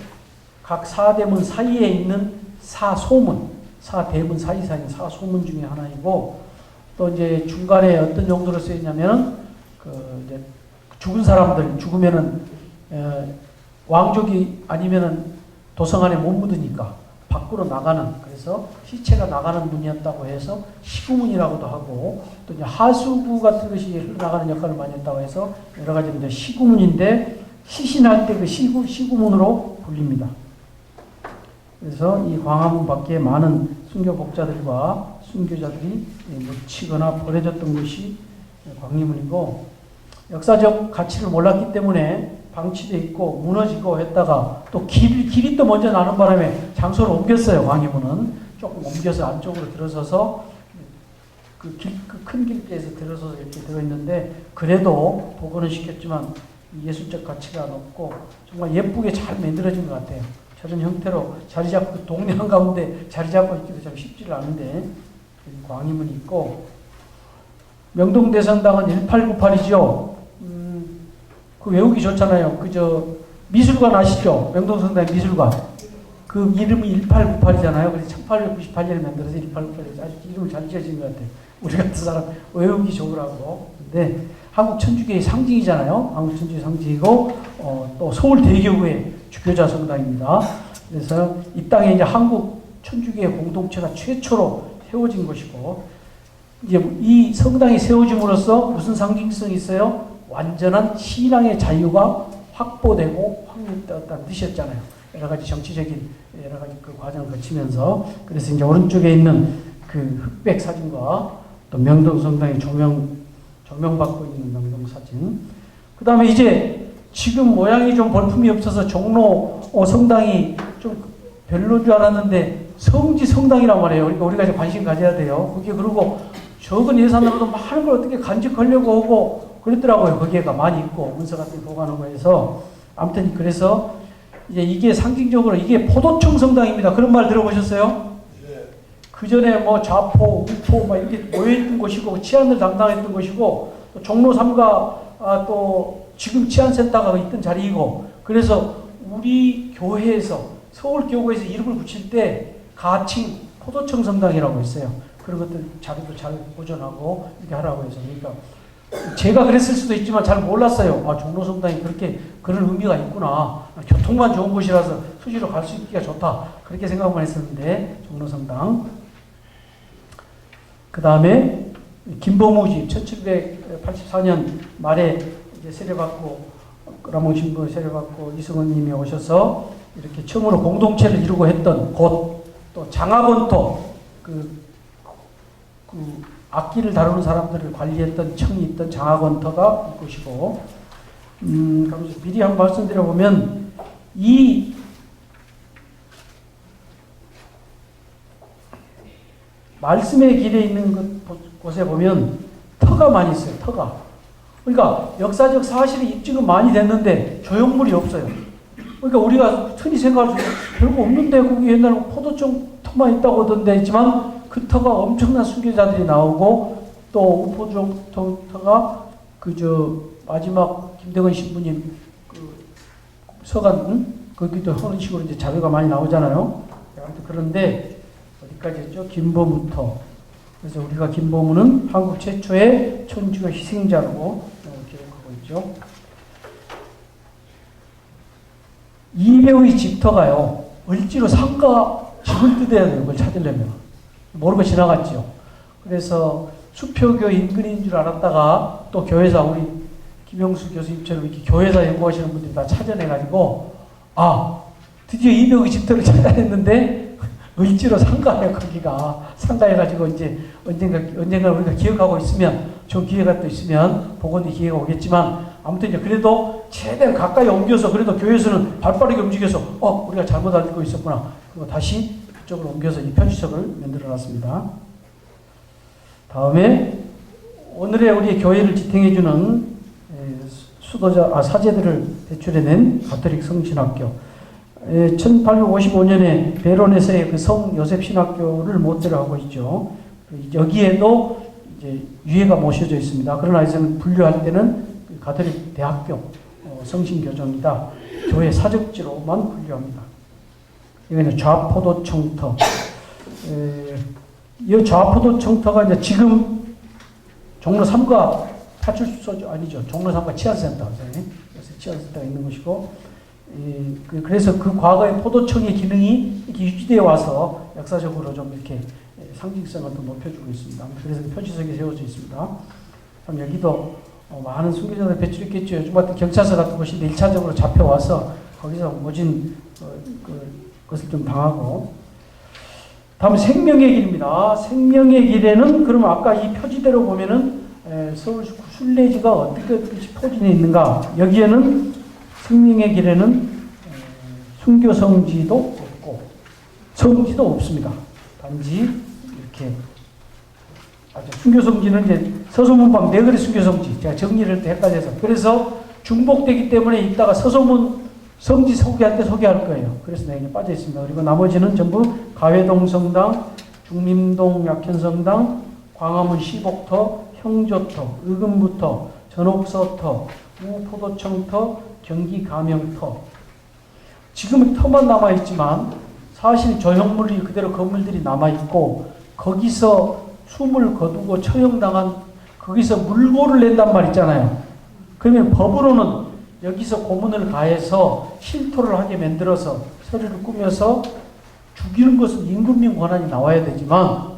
각 사대문 사이에 있는 사소문, 사대문 사이사인 사소문 중에 하나이고 또 이제 중간에 어떤 용도로 쓰였냐면 이제 죽은 사람들 죽으면은 왕족이 아니면은 도성 안에 못 묻으니까 밖으로 나가는 그래서 시체가 나가는 문이었다고 해서 시구문이라고도 하고 또 이제 하수구 같은 것이 흘러나가는 역할을 많이 했다고 해서 여러 가지 이제 시구문인데 시신할 때 그 시구문으로 불립니다. 그래서 이 광화문 밖에 많은 순교복자들과 순교자들이 묻히거나 버려졌던 것이 광화문이고 역사적 가치를 몰랐기 때문에 방치되어 있고 무너지고 했다가 또 길이 또 먼저 나는 바람에 장소를 옮겼어요. 광화문은 조금 옮겨서 안쪽으로 들어서서 그 큰 길가에서 들어서서 이렇게 들어있는데 그래도 복원은 시켰지만 예술적 가치가 높고 정말 예쁘게 잘 만들어진 것 같아요. 저런 형태로 자리 잡고 동네 한가운데 자리 잡고 있기도 참 쉽지를 않은데 광화문이 있고 명동대성당은 1898이죠. 그 외우기 좋잖아요. 미술관 아시죠? 명동성당 미술관. 그 이름이 1898이잖아요. 그래서 1898년에 만들어서 1898. 아주 이름을 잘 지어진 것 같아요. 우리 같은 사람 외우기 좋으라고. 근데 한국 천주교의 상징이잖아요. 한국 천주교의 상징이고, 또 서울대교구의 주교자 성당입니다. 그래서 이 땅에 이제 한국 천주교의 공동체가 최초로 세워진 것이고, 이제 이 성당이 세워짐으로써 무슨 상징성이 있어요? 완전한 신앙의 자유가 확보되고 확립되었다는 뜻이었잖아요. 여러 가지 정치적인 여러 가지 그 과정을 거치면서 그래서 이제 오른쪽에 있는 그 흑백 사진과 또 명동 성당의 조명받고 있는 명동 사진. 그 다음에 이제 지금 모양이 좀 볼품이 없어서 종로 성당이 좀 별로인 줄 알았는데 성지 성당이란 말이에요. 그러니까 우리가 이제 관심 가져야 돼요. 거기에 그리고 적은 예산으로도 많은 걸 어떻게 간직하려고 하고 그랬더라고요. 거기에가 많이 있고 문서 같은 거 보관하고 해서 아무튼 그래서 이제 이게 상징적으로 이게 포도청 성당입니다. 그런 말 들어보셨어요? 네. 그 전에 뭐 좌포, 우포 막 이렇게 모여있던 곳이고 치안을 담당했던 곳이고 또 종로 3가 또 지금 치안센터가 있던 자리이고 그래서 우리 교회에서 서울교구에서 이름을 붙일 때 가칭 포도청 성당이라고 했어요. 그런 것들 자료도 잘 보존하고 이렇게 하라고 해서 그러니까 제가 그랬을 수도 있지만 잘 몰랐어요. 종로성당이 그런 의미가 있구나. 교통만 좋은 곳이라서 수시로 갈 수 있기가 좋다. 그렇게 생각만 했었는데 종로성당. 그 다음에 김보무집 1784년 말에 이제 세례받고 라몽 신부 세례받고 이승원님이 오셔서 이렇게 처음으로 공동체를 이루고 했던 곳, 또 장학원토 그 악기를 다루는 사람들을 관리했던 청이 있던 장학원터가 이곳이고, 미리 한번 말씀드려보면, 이 말씀의 길에 있는 곳에 보면 터가 많이 있어요. 터가. 그러니까 역사적 사실이 입증은 많이 됐는데 조형물이 없어요. 그러니까 우리가 흔히 생각할 수 별거 없는데 거기 옛날에 포도청 터만 있다고 하던데 했지만 그 터가 엄청난 순교자들이 나오고 또 우포종 터가 마지막 김대건 신부님 서간 거기도 하는 식으로 이제 자료가 많이 나오잖아요. 아무튼 그런데 어디까지 했죠? 김보무터. 그래서 우리가 김보무는 한국 최초의 천주교 희생자로 기록하고 있죠. 이배우의 집터가요. 을지로 상가 집을 뜯어야 돼요. 그걸 찾으려면. 모르고 지나갔죠. 그래서 수표교 인근인 줄 알았다가 또 교회사 우리 김영수 교수님처럼 이렇게 교회사 연구하시는 분들이 다 찾아내가지고 드디어 이배우의 집터를 찾아냈는데 을지로 상가예요. 거기가 상가해가지고 이제 언젠가 우리가 기억하고 있으면 좋은 기회가 또 있으면 복원의 기회가 오겠지만 아무튼 이제 그래도 최대한 가까이 옮겨서 그래도 교회에서는 발빠르게 움직여서 우리가 잘못 알고 있었구나. 그리고 다시 그쪽으로 옮겨서 이 편지석을 만들어놨습니다. 다음에 오늘의 우리 교회를 지탱해주는 사제들을 배출해낸 가톨릭 성신학교. 1855년에 베로네스의 그 성 요셉 신학교를 모델로 하고 있죠. 여기에도 이제 유해가 모셔져 있습니다. 그러나 이제는 분류할 때는 가톨릭 대학교 성신교정이다. 교회 사적지로만 분류합니다. 여기는 좌포도 청터. 이 좌포도 청터가 이제 지금 종로 3가 파출소 아니죠. 종로 3가 치안센터. 그래서 치안센터가 있는 곳이고, 그래서 그 과거의 포도청의 기능이 이렇게 유지되어 와서 역사적으로 좀 이렇게 상징성을 더 높여주고 있습니다. 그래서 표지석이 세워져 있습니다. 참 여기도 많은 순교자들 배출했겠죠. 요즘 같은 경찰서 같은 곳인데 1차적으로 잡혀와서 거기서 모진 것을 좀 당하고. 다음은 생명의 길입니다. 생명의 길에는 그러면 아까 이 표지대로 보면은 서울 순례지가 어떻게 포진해 있는가. 여기에는 생명의 길에는 순교성지도 없고 성지도 없습니다. 단지 이렇게 순교성지는 이제 서소문방 네거리 순교성지 제가 정리를 헷갈려서 그래서 중복되기 때문에 이따가 서소문 성지 소개할 때 소개할 거예요. 그래서 내가 빠져 있습니다. 그리고 나머지는 전부 가회동 성당, 중림동 약현성당, 광화문 시복터, 형조터, 의금부터, 전옥서터, 우포도청터, 경기가명터. 지금은 터만 남아있지만 사실 조형물이 그대로 건물들이 남아있고 거기서 숨을 거두고 처형당한 거기서 물고를 낸단 말 있잖아요. 그러면 법으로는 여기서 고문을 가해서 실토를 하게 만들어서 서류를 꾸며서 죽이는 것은 임금님 권한이 나와야 되지만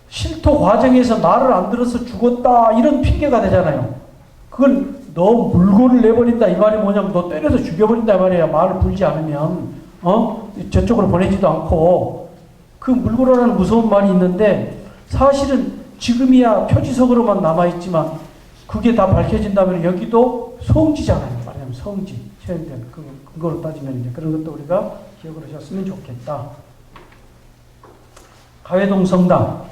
실토 과정에서 말을 안 들어서 죽었다 이런 핑계가 되잖아요. 그걸 너 물고를 내버린다 이 말이 뭐냐면 너 때려서 죽여버린다 이 말이야. 말을 불지 않으면 저쪽으로 보내지도 않고 그 물고라는 무서운 말이 있는데 사실은 지금이야 표지석으로만 남아있지만 그게 다 밝혀진다면 여기도 성지잖아요. 말하자면 성지 체현된 그 근거로 따지면 이제 그런 것도 우리가 기억을 하셨으면 좋겠다. 가회동 성당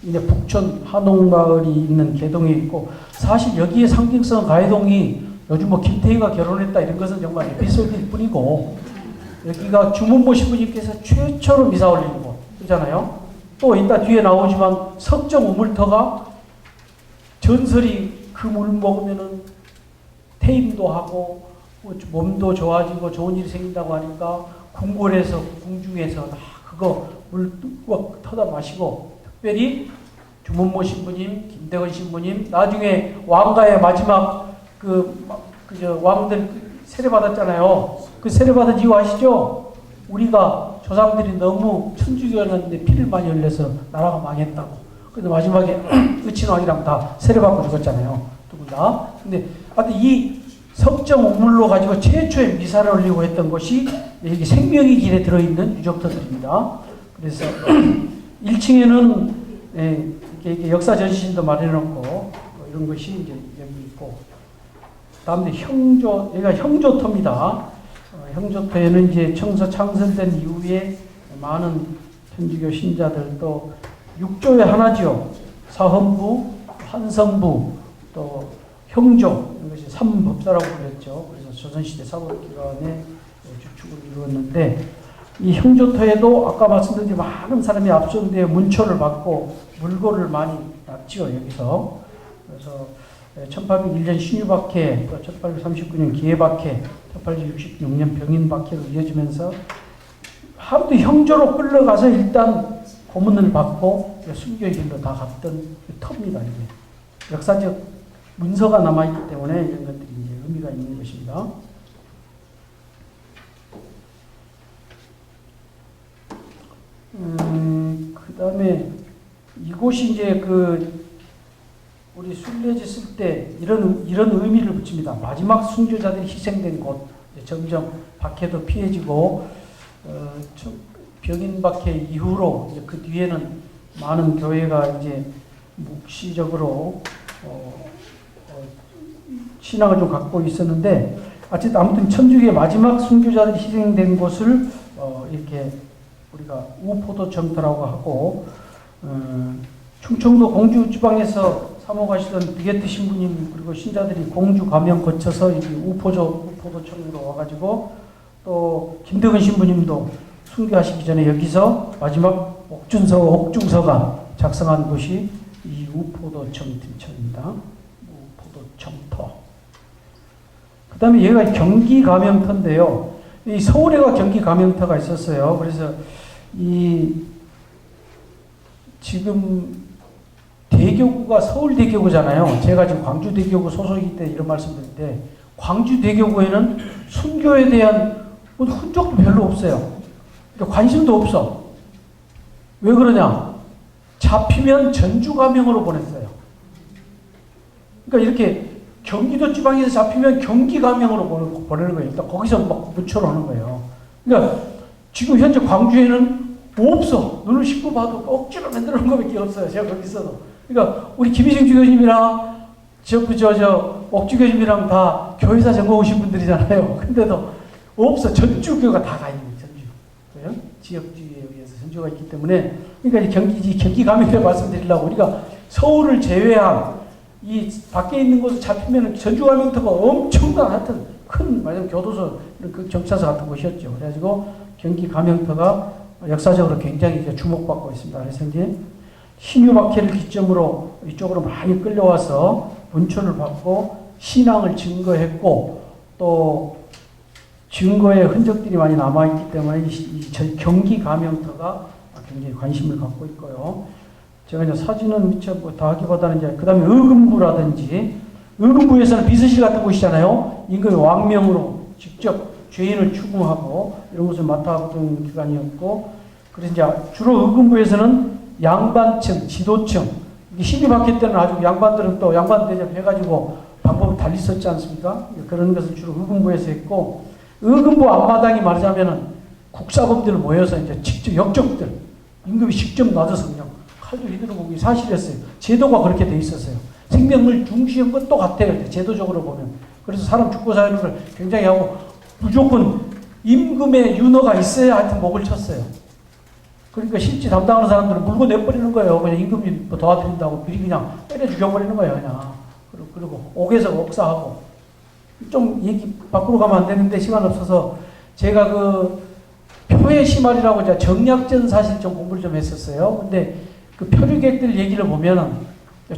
이제 북촌 한옥마을이 있는 개동에 있고 사실 여기에 상징성 가회동이 요즘 뭐 김태희가 결혼했다 이런 것은 정말 에피소드일 뿐이고 여기가 주문보 신부님께서 최초로 미사 올리는 곳이잖아요. 또 이따 뒤에 나오지만 석정 우물터가 전설이 그 물 먹으면은 태임도 하고 몸도 좋아지고 좋은 일이 생긴다고 하니까 궁궐에서 궁중에서 다 그거 물 뚜껑 터다 마시고 특별히 주문모 신부님, 김대건 신부님, 나중에 왕가의 마지막 왕들 세례 받았잖아요. 그 세례 받은 이유 아시죠? 우리가 조상들이 너무 천주교였는데 피를 많이 흘려서 나라가 망했다고. 그래서 마지막에 의친왕이랑 다 세례받고 죽었잖아요. 두 분 다. 근데 하여튼 이 석정 우물로 가지고 최초의 미사를 올리고 했던 것이 여기 생명의 길에 들어있는 유적터들입니다. 그래서 1층에는 이렇게 역사 전시신도 마련해놓고 이런 것이 이제 여기 있고, 다음에 여기가 형조터입니다. 형조터에는 이제 청서 창설된 이후에 많은 천주교 신자들 또 육조의 하나죠. 사헌부, 한성부, 또 형조, 이것이 삼법사라고 불렸죠. 그래서 조선시대 사법기관의 주축을 이루었는데, 이 형조터에도 아까 말씀드린 많은 사람이 압송되어 문초를 받고 물고를 많이 납지요, 여기서. 그래서 1801년 신유박해, 또 1839년 기해박해, 1866년 병인박해로 이어지면서 하루도 형조로 끌려가서 일단 고문을 받고 순교의 길로 다 갔던 터입니다, 이게. 역사적 문서가 남아있기 때문에 이런 것들이 이제 의미가 있는 것입니다. 그 다음에 이곳이 이제 우리 순례지 쓸 때 이런 의미를 붙입니다. 마지막 순교자들이 희생된 곳. 점점 박해도 피해지고, 병인박해 이후로 이제 그 뒤에는 많은 교회가 이제 묵시적으로 신앙을 좀 갖고 있었는데, 아무튼 천주교의 마지막 순교자들이 희생된 곳을 이렇게 우리가 우포도청터라고 하고, 충청도 공주 지방에서 사모하시던 비게트 신부님 그리고 신자들이 공주 가면 거쳐서 이 우포도청으로 와가지고, 또 김덕은 신부님도 순교하시기 전에 여기서 마지막 옥중서가 작성한 곳이 이 우포도청 등촌입니다. 우포도청터. 그 다음에 여기가 경기 가명터인데요. 이 서울에가 경기 가명터가 있었어요. 그래서 지금 대교구가 서울대교구잖아요. 제가 지금 광주대교구 소속이기 때문에 이런 말씀드리는데, 광주대교구에는 순교에 대한 흔적도 별로 없어요. 그러니까 관심도 없어. 왜 그러냐? 잡히면 전주 가명으로 보냈어요. 그러니까 이렇게 경기도 지방에서 잡히면 경기 가명으로 보내는 거예요. 일단 거기서 막 묻혀놓는 거예요. 그러니까 지금 현재 광주에는 없어. 눈을 씻고 봐도 억지로 만들어 놓은 것밖에 없어요. 제가 거기 있어도. 그러니까 우리 김희생 주교님이랑 옥주 교님이랑 다 교회사 전공 오신 분들이잖아요. 근데도 없어. 전주교가 다 가 있는 거예요. 전주. 그래요? 지역주의에 의해서 전주가 있기 때문에. 그러니까 경기 가명을 말씀드리려고, 우리가 서울을 제외한 이 밖에 있는 곳을 잡히면 전주 가명터가 엄청난 하여튼 큰 교도소, 그 경찰서 같은 곳이었죠. 그래가지고 경기 가명터가 역사적으로 굉장히 주목받고 있습니다. 그래서 이제 신유박해를 기점으로 이쪽으로 많이 끌려와서 문초를 받고 신앙을 증거했고, 또 증거의 흔적들이 많이 남아있기 때문에 저희 경기 가명터가 굉장히 관심을 갖고 있고요. 제가 이제 사진은 미처 다 하기보다는 이제 그 다음에 의금부라든지, 의금부에서는 비서실 같은 곳이잖아요. 임금의 왕명으로 직접 죄인을 추궁하고 이런 것을 맡아보던 기관이었고, 그래서 이제 주로 의금부에서는 양반층, 지도층, 신유박해 때는 아주 양반들은 또 양반 대접해가지고 방법을 달리 썼지 않습니까? 그런 것을 주로 의금부에서 했고, 의금부 앞마당이 말하자면은 국사범들 모여서 이제 직접 역적들, 임금이 직접 놔줘서 그냥 칼도 휘두르고 사실이었어요. 제도가 그렇게 돼 있었어요. 생명을 중시한 것도 같아요. 제도적으로 보면. 그래서 사람 죽고 사는 걸 굉장히 하고, 무조건 임금의 윤허가 있어야 하여튼 목을 쳤어요. 그러니까 실제 담당하는 사람들은 물고 내버리는 거예요. 그냥 임금이 뭐 도와드린다고 미리 그냥 때려 죽여버리는 거예요. 그냥. 그리고 옥에서 억사하고. 좀 얘기 밖으로 가면 안 되는데 시간 없어서, 제가 표의 시말이라고 이제 정약전 사실 좀 공부를 좀 했었어요. 근데 그 표류객들 얘기를 보면은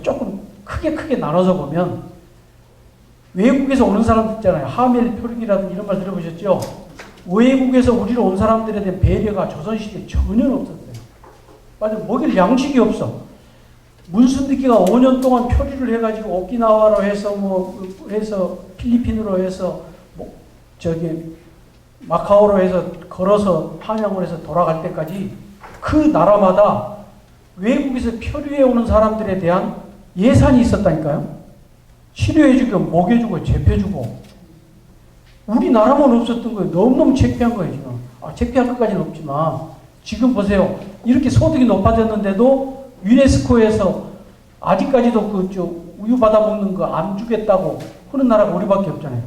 조금 크게 나눠서 보면, 외국에서 오는 사람들 있잖아요. 하멜 표류기라든지 이런 말 들어보셨죠? 외국에서 우리로 온 사람들에 대한 배려가 조선시대에 전혀 없었어요. 맞아, 먹일 양식이 없어. 문순득기가 5년 동안 표류를 해가지고 오키나와로 해서 해서 필리핀으로 해서 마카오로 해서 걸어서 한양으로 해서 돌아갈 때까지 그 나라마다 외국에서 표류해 오는 사람들에 대한 예산이 있었다니까요. 치료해주고 먹여주고 재펴주고. 우리나라만 없었던 거예요. 너무너무 창피한 거예요, 지금. 창피한 것까지는 없지만, 지금 보세요. 이렇게 소득이 높아졌는데도 유네스코에서 아직까지도 우유 받아 먹는 거 안 주겠다고 하는 나라가 우리밖에 없잖아요.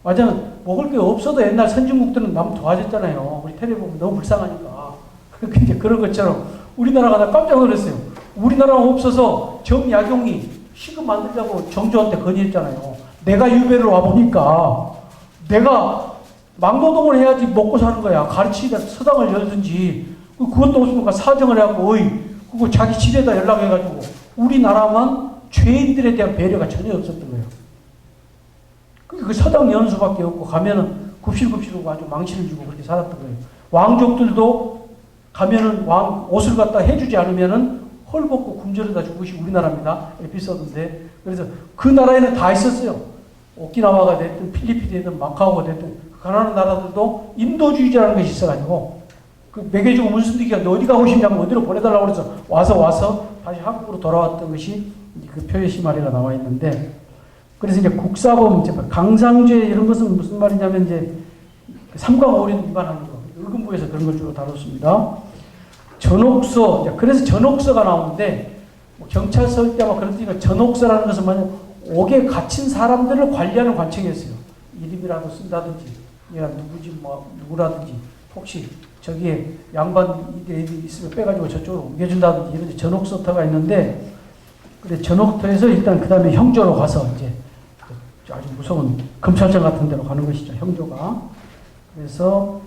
맞아요. 먹을 게 없어도 옛날 선진국들은 남 도와줬잖아요. 우리 텔레비 보면 너무 불쌍하니까. 근데 그런 것처럼 우리나라가 나 깜짝 놀랐어요. 우리나라가 없어서 정약용이 시급 만들자고 정조한테 건의했잖아요. 내가 유배를 와보니까 내가 막노동을 해야지 먹고 사는 거야. 가르치다 서당을 열든지 그것도 없으니까 사정을 해갖고 그거 자기 집에다 연락해가지고 우리나라만 죄인들에 대한 배려가 전혀 없었던 거예요. 그 서당 여는 수밖에 없고 가면은 굽실굽실하고 아주 망신을 주고 그렇게 살았던 거예요. 왕족들도 가면은 왕 옷을 갖다 해주지 않으면은 헐벗고 굶주려다 죽으시 우리나라입니다. 에피소드인데 그래서 그 나라에는 다 있었어요. 오키나와가 됐든 필리핀이 됐든 마카오가 됐든 가난한 나라들도 인도주의자라는 것이 있어가지고 그 매개주고 문순득이가 너 어디 가고 싶냐면 어디로 보내달라고 그래서 와서 다시 한국으로 돌아왔던 것이 그 표의 시마리가 나와 있는데 그래서 이제 국사범, 강상죄 이런 것은 무슨 말이냐면 이제 삼광오린 위반하는 거 의금부에서 그런 걸 주로 다뤘습니다. 전옥서, 그래서 전옥서가 나오는데 뭐 경찰서 때만 그랬으니까 전옥서라는 것은 뭐냐 옥에 갇힌 사람들을 관리하는 관청이었어요. 이름이라도 쓴다든지 얘가 누구지 뭐 누구라든지 혹시 저기에 양반 이들이 있으면 빼가지고 저쪽으로 옮겨준다든지 이런 전옥서터가 있는데 그래 전옥터에서 일단 그 다음에 형조로 가서 이제 아주 무서운 검찰청 같은 데로 가는 것이죠. 형조가. 그래서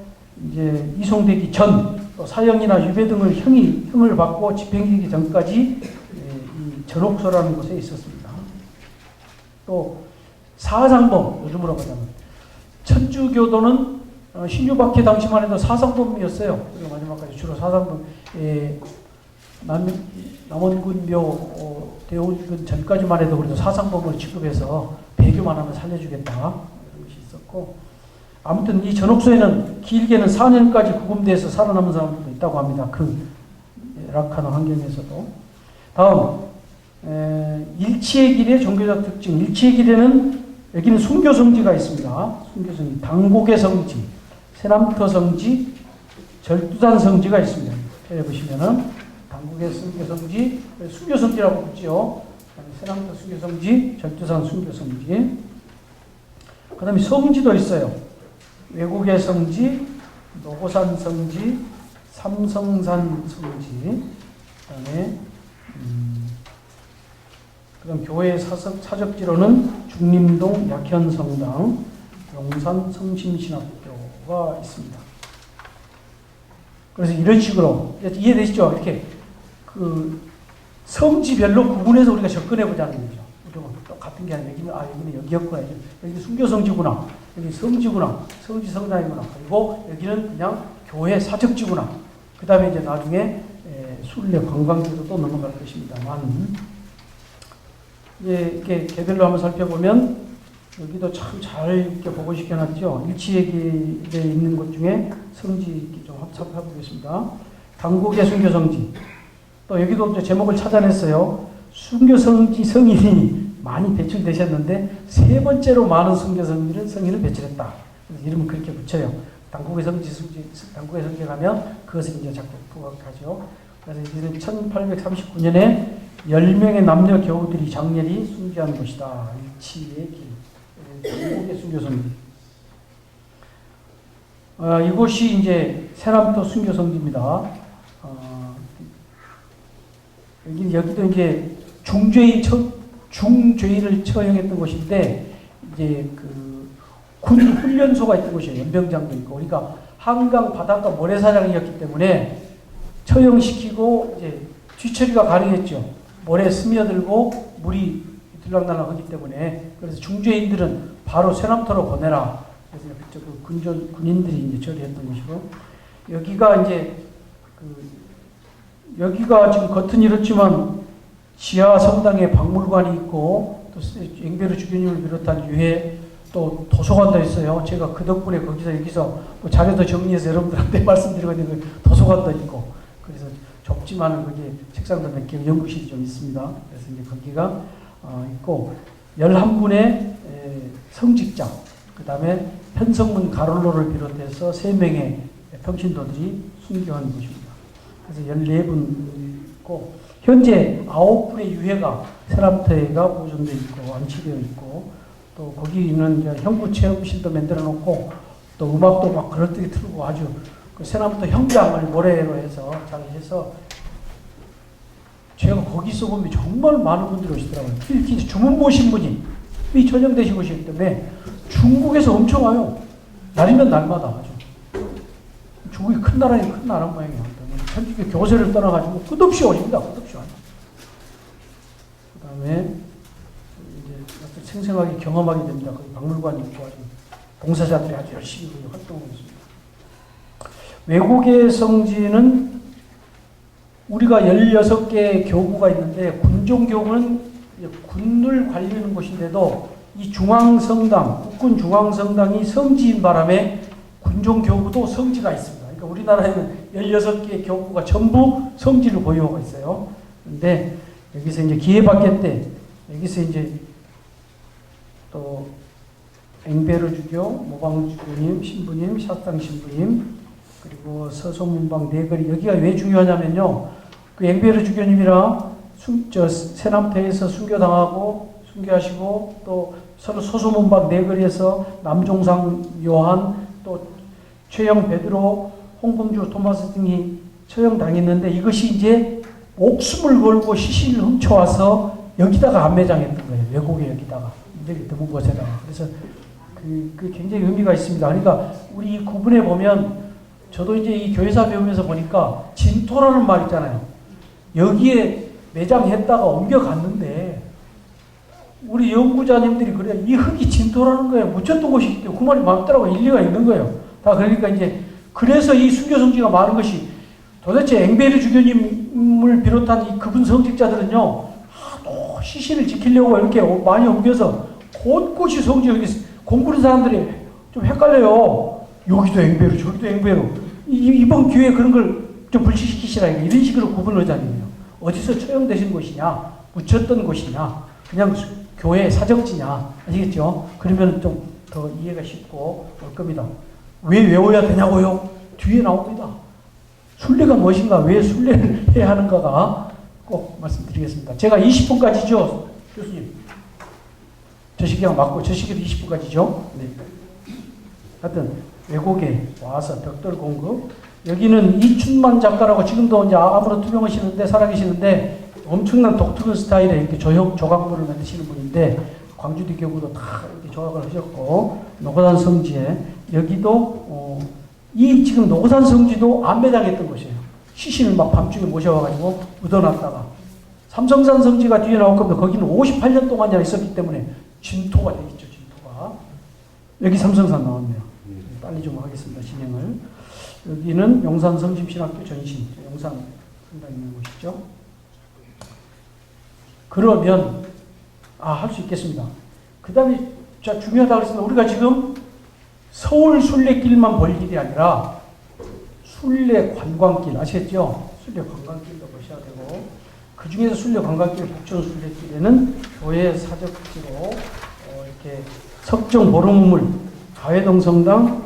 이제 이송되기 전 또 사형이나 유배 등을 형을 받고 집행되기 전까지 이 전옥소라는 곳에 있었습니다. 또 사상범, 요즘으로 가자면 천주교도는 신유박해 당시만 해도 사상범이었어요. 그리고 마지막까지 주로 사상범. 남원군묘 대원군 전까지만 해도 그래도 사상범을 취급해서 배교만 하면 살려주겠다 그런 것이 있었고 아무튼 이 전옥소에는 길게는 4년까지 구금돼서 살아남은 사람들도 있다고 합니다. 그 열악한 환경에서도. 다음 일치의 길의 종교적 특징. 일치의 길에는 여기는 순교 성지가 있습니다. 순교 성지, 당곡의 성지, 세남터 성지, 절두산 성지가 있습니다. 여기 보시면은 당국의 순교성지, 순교성지라고 붙지요. 세남터 순교성지, 절두산 순교성지. 그 다음에 성지도 있어요. 외국의 성지, 노고산 성지, 삼성산 성지. 그다음에 그다음 교회 사적지로는 중림동 약현성당, 용산 성심신학교가 있습니다. 그래서 이런 식으로 이해되시죠? 이렇게 그 성지별로 구분해서 우리가 접근해 보자는 거죠. 같은 게 아니라 여기는 여기였구나, 여기 순교성지구나, 여기 성지구나, 성지 성당이구나, 그리고 여기는 그냥 교회 사적지구나. 그 다음에 이제 나중에 순례 관광지로 또 넘어갈 것입니다만, 이렇게 개별로 한번 살펴보면 여기도 참 잘 이렇게 보고 시켜놨죠. 일치의 길에 있는 것 중에 성지 좀 살펴보겠습니다. 당국의 순교성지. 또 여기도 이제 제목을 찾아냈어요. 순교성지 성인이 많이 배출되셨는데 세 번째로 많은 순교성지는 성인을 배출했다. 그래서 이름은 그렇게 붙여요. 당국의 성지에 가면 그것을 이제 자꾸 부각하죠. 그래서 이는 1839년에 10명의 남녀 교우들이 장렬히 순교한 곳이다. 일치의 길. 당국의 순교성지. 이곳이 이제 세남터 순교성지입니다. 여기도 이제 중죄인을 처형했던 곳인데, 이제 군 훈련소가 있던 곳이에요. 연병장도 있고. 그러니까 한강 바닷가 모래사장이었기 때문에 처형시키고 이제 뒤처리가 가능했죠. 모래 스며들고 물이 들락날락 하기 때문에. 그래서 중죄인들은 바로 세남터로 보내라. 그래서 그쪽 군인들이 이제 처리했던 것이고, 여기가 이제 여기가 지금 겉은 이렇지만 지하 성당에 박물관이 있고 또 앵베르 주교님을 비롯한 유해 또 도서관도 있어요. 제가 그 덕분에 여기서 뭐 자료도 정리해서 여러분들한테 말씀드리고 있는 도서관도 있고, 그래서 좁지만은 거기에 책상도 몇 개, 연구실이 좀 있습니다. 그래서 이제 거기가 있고 11분의 성직자, 그 다음에 현성문 가롤로를 비롯해서 3명의 평신도들이 순교한 곳입니다. 그래서 14분 있고, 현재 9분의 유해가 세남터에가 보존되어 있고 안치되어 있고, 또 거기는 이제 형구 체험실도 만들어 놓고 또 음악도 막 그럴듯이 틀고 아주 그 세남터 현장을 모래로 해서 잘 해서 제가 거기 있어보면 정말 많은 분들이 오시더라고요. 특히 주문 모신 분이 전염되시고 오시기 때문에 중국에서 엄청 와요. 날이면 날마다 아주. 중국이 큰 나라니 큰 나라 모양이에요. 천주교 교세를 떠나가지고 끝없이 오십니다. 끝없이 와요. 그 다음에 이제 생생하게 경험하게 됩니다. 거기 박물관이 있고 아주 봉사자들이 아주 열심히 활동하고 있습니다. 외국의 성지는 우리가 16개의 교구가 있는데 군종교구는 군을 관리하는 곳인데도 이 중앙성당, 국군 중앙성당이 성지인 바람에 군종교구도 성지가 있습니다. 그러니까 우리나라에는 16개의 교구가 전부 성지를 보유하고 있어요. 그런데 여기서 이제 기회받게 때 여기서 이제 또 앵베르 주교, 모방 주교님, 신부님, 샤스당 신부님, 그리고 서소문방 네거리, 여기가 왜 중요하냐면요. 그 앵베르 주교님이랑 세남태에서 순교당하고 순교하시고 또 서로 소소문방 네거리에서 남종상 요한 또 최영 베드로, 홍범주 토마스 등이 처형당했는데 이것이 이제 목숨을 걸고 시신을 훔쳐와서 여기다가 안매장했던 거예요. 외국에 여기다가 굉장히 드문 곳에다가. 그래서 그 굉장히 의미가 있습니다. 그러니까 우리 이 구분에 보면 저도 이제 이 교회사 배우면서 보니까 진토라는 말 있잖아요. 여기에 매장했다가 옮겨갔는데 우리 연구자님들이 그래요. 이 흙이 진토라는 거예요. 묻혔던 곳이기 때문에 그 말이 맞더라고. 일리가 있는 거예요. 다 그러니까 이제 그래서 이 순교 성지가 많은 것이 도대체 앵베르 주교님을 비롯한 이 그분 성직자들은요. 또 시신을 지키려고 이렇게 많이 옮겨서 곳곳이 성지 여기 공부하는 사람들이 좀 헷갈려요. 여기도 앵베르 저기도 앵베르. 이번 기회에 그런 걸 좀 불식시키시라 이런 식으로 구분을 하잖아요. 어디서 처형되신 곳이냐, 묻혔던 곳이냐, 그냥 교회 사적지냐, 아시겠죠? 그러면 좀 더 이해가 쉽고 올 겁니다. 왜 외워야 되냐고요? 뒤에 나옵니다. 순례가 무엇인가, 왜 순례를 해야 하는가가 꼭 말씀드리겠습니다. 제가 20분까지죠, 교수님. 저 시기가 맞고, 저 시기도 20분까지죠? 네. 하여튼, 외국에 와서 벽돌 공급. 여기는 이춘만 작가라고 지금도 이제 아무로 투병하시는데, 살아계시는데, 엄청난 독특한 스타일의 이렇게 조각물을 만드시는 분인데, 광주대 교구도 다 이렇게 조각을 하셨고, 노고산 성지에, 여기도, 이 지금 노고산 성지도 안매장했던 곳이에요. 시신을 막 밤중에 모셔와가지고 묻어놨다가. 삼성산 성지가 뒤에 나올 겁니다. 거기는 58년 동안이나 있었기 때문에 진토가 되겠죠, 진토가. 여기 삼성산 나왔네요. 빨리 좀 하겠습니다, 진행을. 여기는 용산 성심신학교 전신, 용산 상당히 있는 곳이죠. 그러면, 할 수 있겠습니다. 그 다음에, 자, 중요하다고 그랬습니다. 우리가 지금 서울 순례길만 볼 일이 아니라, 순례 관광길, 아시겠죠? 순례 관광길도 보셔야 되고, 그 중에서 순례 관광길, 북촌 순례길에는 교회 사적지로, 이렇게 석정 보름우물, 가회동 성당,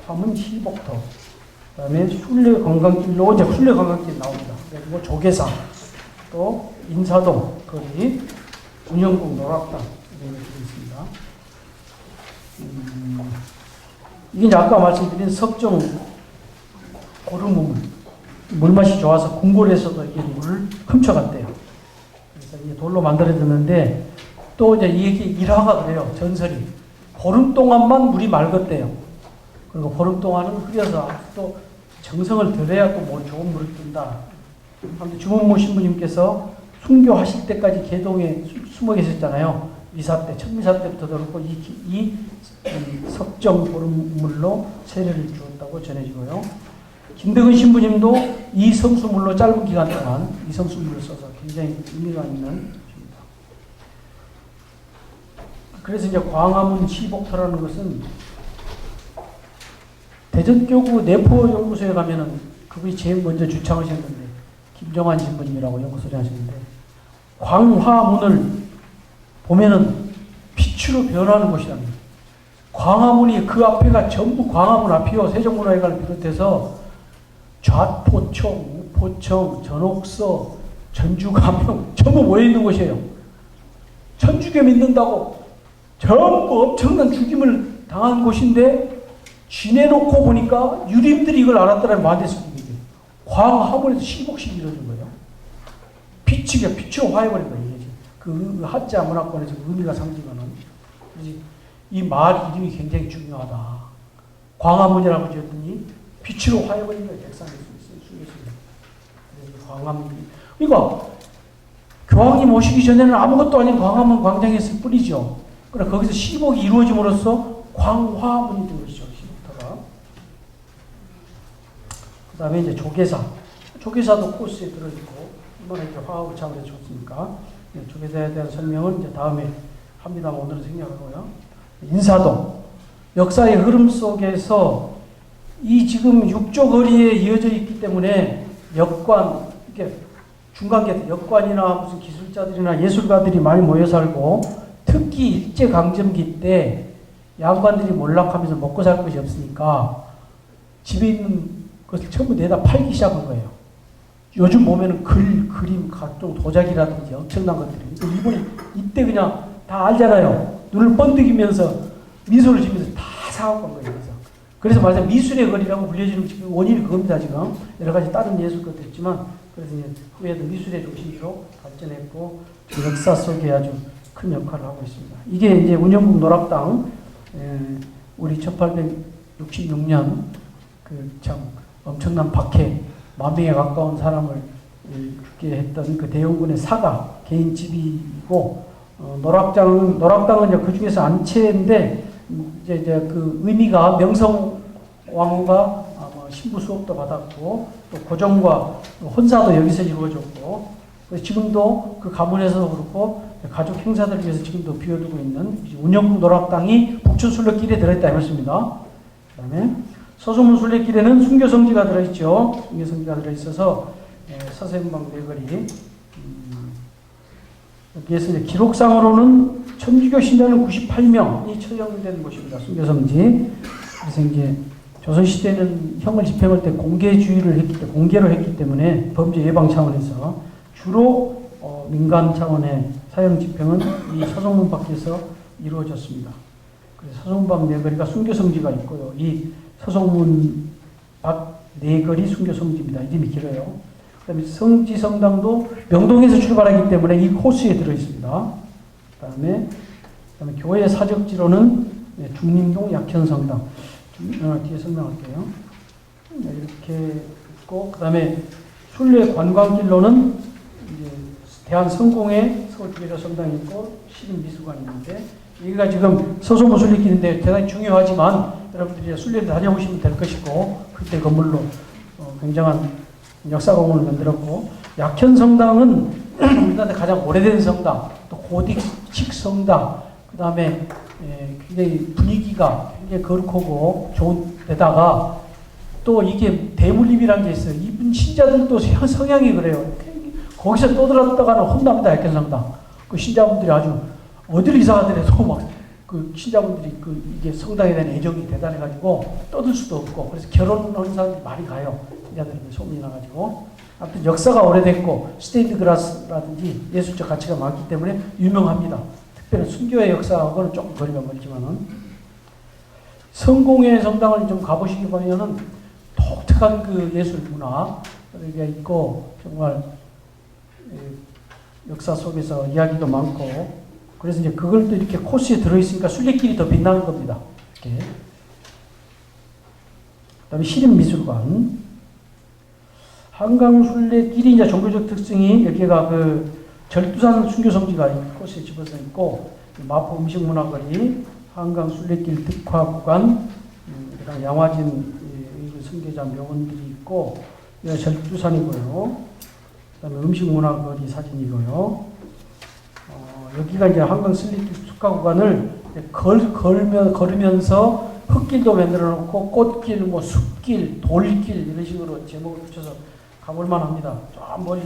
화문 시복터, 그 다음에 순례 관광길로, 이제 순례 관광길 나옵니다. 그리고 조계사, 또 인사동 거리, 운영동 노락당 이런 것들이 있습니다. 이게 이제 아까 말씀드린 석정 고르무물, 물맛이 좋아서 궁궐에서도 이게 물을 훔쳐갔대요. 그래서 이게 돌로 만들어졌는데 또 이제 이게 일화가 그래요. 전설이 보름 동안만 물이 맑았대요. 그리고 보름 동안은 흐려서 또 정성을 들여야 또 뭐 좋은 물을 뜬다. 아무튼 주문모 신부님께서 순교하실 때까지 개동에 숨어 계셨잖아요. 미사 때, 첫 미사 때부터 그렇고 이 석정 보름물로 세례를 주었다고 전해지고요. 김대근 신부님도 이 성수물로 짧은 기간 동안 이 성수물을 써서 굉장히 의미가 있는 것입니다. 그래서 이제 광화문 시복터라는 것은 대전교구 내포연구소에 가면은 그분이 제일 먼저 주창하셨는데 김정환 신부님이라고 연구소에 하셨는데 광화문을 보면은 빛으로 변하는 곳이랍니다. 광화문이 그 앞에가 전부 광화문 앞이요. 세종문화회관을 비롯해서 좌포청, 우포청, 전옥서, 전주감명 전부 모여있는 곳이에요. 천주교 믿는다고 전부 엄청난 죽임을 당한 곳인데 지내놓고 보니까 유림들이 이걸 알았더라면 만대스님이 광화문에서 10억씩 이루어진 거예요. 빛으로 화해버린 거예요. 이게 그 한자 문화권에서 의미가 상징하는. 이 마을 이름이 굉장히 중요하다. 광화문이라고 지었더니 빛으로 화해버린 거예요. 백상에 숨겼습니다. 광화문. 그러니까 교황님 오시기 전에는 아무것도 아닌 광화문 광장이었을 뿐이죠. 그러나 거기서 10억이 이루어짐으로써 광화문이 된 것이죠. 10억터가. 그 다음에 이제 조계사. 조계사도 코스에 들어있고, 얼마나 이렇게 화학을 차원에서 좋습니까? 조계사에 대한 설명은 이제 다음에 합니다만 오늘은 생략하고요. 인사동. 역사의 흐름 속에서 이 지금 육조 거리에 이어져 있기 때문에 역관, 이렇게 중간계, 역관이나 무슨 기술자들이나 예술가들이 많이 모여 살고, 특히 일제강점기 때 양반들이 몰락하면서 먹고 살 것이 없으니까 집에 있는 것을 전부 내다 팔기 시작한 거예요. 요즘 보면은 그림, 각종 도자기라든지 엄청난 것들이. 일본이 이때 그냥 다 알잖아요. 눈을 번뜩이면서 미소를 지면서 다 사갖고 간 거예요. 그래서 말하자면 미술의 거리라고 불려지는 지금 원인이 그겁니다. 지금 여러 가지 다른 예술 것도 있지만, 그래서 이제 후에도 미술의 중심으로 발전했고 그 역사 속에 아주 큰 역할을 하고 있습니다. 이게 이제 운영국 노락당, 우리 1866년 그 참 엄청난 박해, 10,000명에 가까운 사람을 죽게 했던 그 대원군의 사가 개인 집이고, 노락당은 이제 그 중에서 안채인데, 이제 그 의미가 명성 왕후가 신부 수업도 받았고, 또 고종과 혼사도 여기서 이루어졌고, 지금도 그 가문에서도 그렇고 가족 행사들을 위해서 지금도 비워두고 있는 운영국 노락당이 북촌 순례길에 들어있다 이 말씀입니다. 그 다음에 서소문 순례길에는 순교성지가 들어있죠. 순교성지가 들어있어서 서세문방 내거리. 여기에서 이제 기록상으로는 천주교 신자는 98명이 처형된 곳입니다. 순교성지. 그래서 이제 조선시대는 형을 집행할 때 공개로 했기 때문에 범죄 예방 차원에서 주로 민간 차원의 사형 집행은 이 서성문 밖에서 이루어졌습니다. 그래서 서성문 밖 내거리가 순교성지가 있고요. 이 서성문 밖 내거리 순교성지입니다. 이름이 길어요. 그 다음에 성지성당도 명동에서 출발하기 때문에 이 코스에 들어있습니다. 그 다음에 교회 사적지로는 중림동 약현성당. 뒤에 설명할게요. 이렇게 있고, 그 다음에 순례 관광길로는 이제 대한성공회 서울교회자 성당이 있고, 시립미술관이 있는데, 여기가 지금 서소문 순례길인데 대단히 중요하지만 여러분들이 순례를 다녀오시면 될 것이고, 그때 건물로 굉장한 역사공원을 만들었고, 약현성당은 우리나라에 가장 오래된 성당, 또 고딕식 성당, 그 다음에 굉장히 분위기가 굉장히 거룩하고 좋은 데다가 또 이게 대물림이라는 게 있어요. 이분 신자들도 성향이 그래요. 거기서 떠들었다가는 혼납니다. 약현성당. 그 신자분들이 아주 어디를 이사 가더라도 막 그 신자분들이 이게 성당에 대한 애정이 대단해가지고 떠들 수도 없고, 그래서 결혼하는 사람들이 많이 가요. 신자들이 소문이 나가지고. 아무튼 역사가 오래됐고 스테인드 글라스라든지 예술적 가치가 많기 때문에 유명합니다. 특별히 순교의 역사하고는 조금 거리가 멀지만은, 성공회 성당을 좀 가보시기 보면은 독특한 그 예술 문화가 있고, 정말 역사 속에서 이야기도 많고, 그래서 이제 그걸 또 이렇게 코스에 들어있으니까 순례길이 더 빛나는 겁니다. 이렇게. 그 다음에 시립미술관. 한강순례길이 이제 종교적 특성이 여기가 그 절두산 순교성지가 코스에 집어서 있고, 마포 음식문화거리, 한강순례길 득화구간, 그다음 양화진 선교자 명원들이 있고, 여기가 절두산이고요. 그다음에 음식문화거리 사진이고요. 여기가 이제 한강순례길 득화구간을 걸으면서 흙길도 만들어 놓고 꽃길, 뭐 숲길, 돌길 이런 식으로 제목을 붙여서 가볼만 합니다. 저 멀리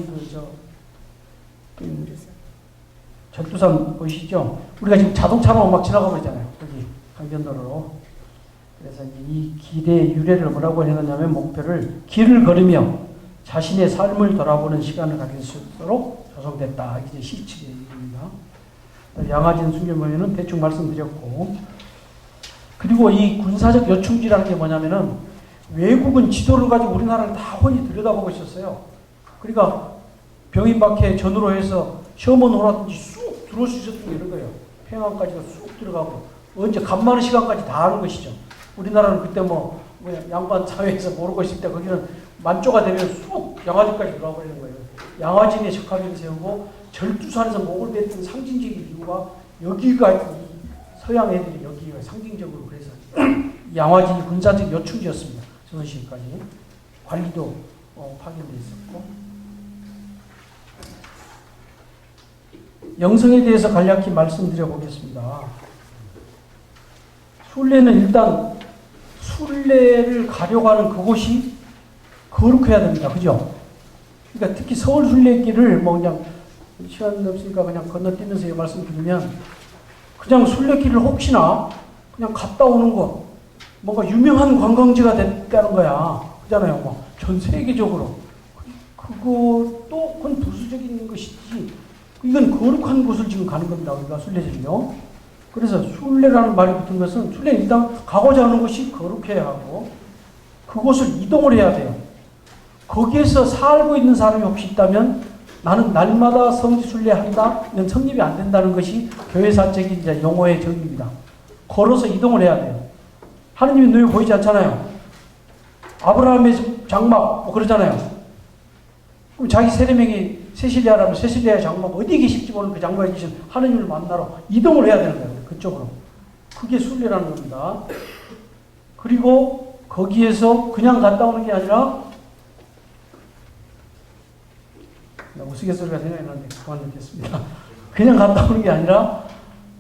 절두산 보이시죠? 우리가 지금 자동차로 막 지나가 버리잖아요. 여기 강변도로로. 그래서 이 길의 유래를 뭐라고 해놨냐면, 목표를 길을 걸으며 자신의 삶을 돌아보는 시간을 가질 수 있도록 조성됐다. 이게 시측의 얘기입니다. 양화진 순교모에는 대충 말씀드렸고, 그리고 이 군사적 요충지라는 게 뭐냐면은, 외국은 지도를 가지고 우리나라를 다 훤히 들여다보고 있었어요. 그러니까 병인박해 전후로 해서 셔먼호라든지 쑥 들어올 수 있었던 게 이런 거예요. 평양까지도 쑥 들어가고 언제 간만의 시간까지 다 하는 것이죠. 우리나라는 그때 뭐 양반 사회에서 모르고 있을 때 거기는 만조가 되면 쑥 양화진까지 들어가 버리는 거예요. 양화진에 적합을 세우고 절두산에서 목을 뱉던 상징적인 이유가 여기가 이 서양 애들이 여기가 상징적으로 그래서 양화진이 군사적 요충지였습니다. 조선시대까지 관리도 파견돼 있었고 영성에 대해서 간략히 말씀드려 보겠습니다. 순례는 일단 순례를 가려고 하는 그곳이 거룩해야 됩니다. 그죠? 그러니까 특히 서울 순례길을 뭐 그냥 시간 없으니까 그냥 건너뛰면서 말씀드리면 그냥 순례길을 혹시나 그냥 갔다 오는 거 뭔가 유명한 관광지가 됐다는 거야. 그잖아요. 뭐 전 세계적으로. 그것도 그건 부수적인 것이지 이건 거룩한 곳을 지금 가는 겁니다. 우리가 순례길요. 그래서 순례라는 말이 붙은 것은 순례는 일단 가고자 하는 것이 거룩해야 하고 그곳을 이동을 해야 돼요. 거기에서 살고 있는 사람이 혹시 있다면 나는 날마다 성지 순례한다? 이건 성립이 안 된다는 것이 교회사적인 이제 용어의 정의입니다. 걸어서 이동을 해야 돼요. 하느님이 눈에 보이지 않잖아요. 아브라함의 장막 뭐 그러잖아요. 그럼 자기 세례명이 세실리아라면 세실리아의 장막 어디에 계실지 모르는 그 장막에 계신 하느님을 만나러 이동을 해야 되는 거예요. 그쪽으로. 그게 순례라는 겁니다. 그리고 거기에서 그냥 갔다 오는 게 아니라 우스갯소리가 생각이 나는데 그만 듣겠습니다. 그냥 갔다 오는 게 아니라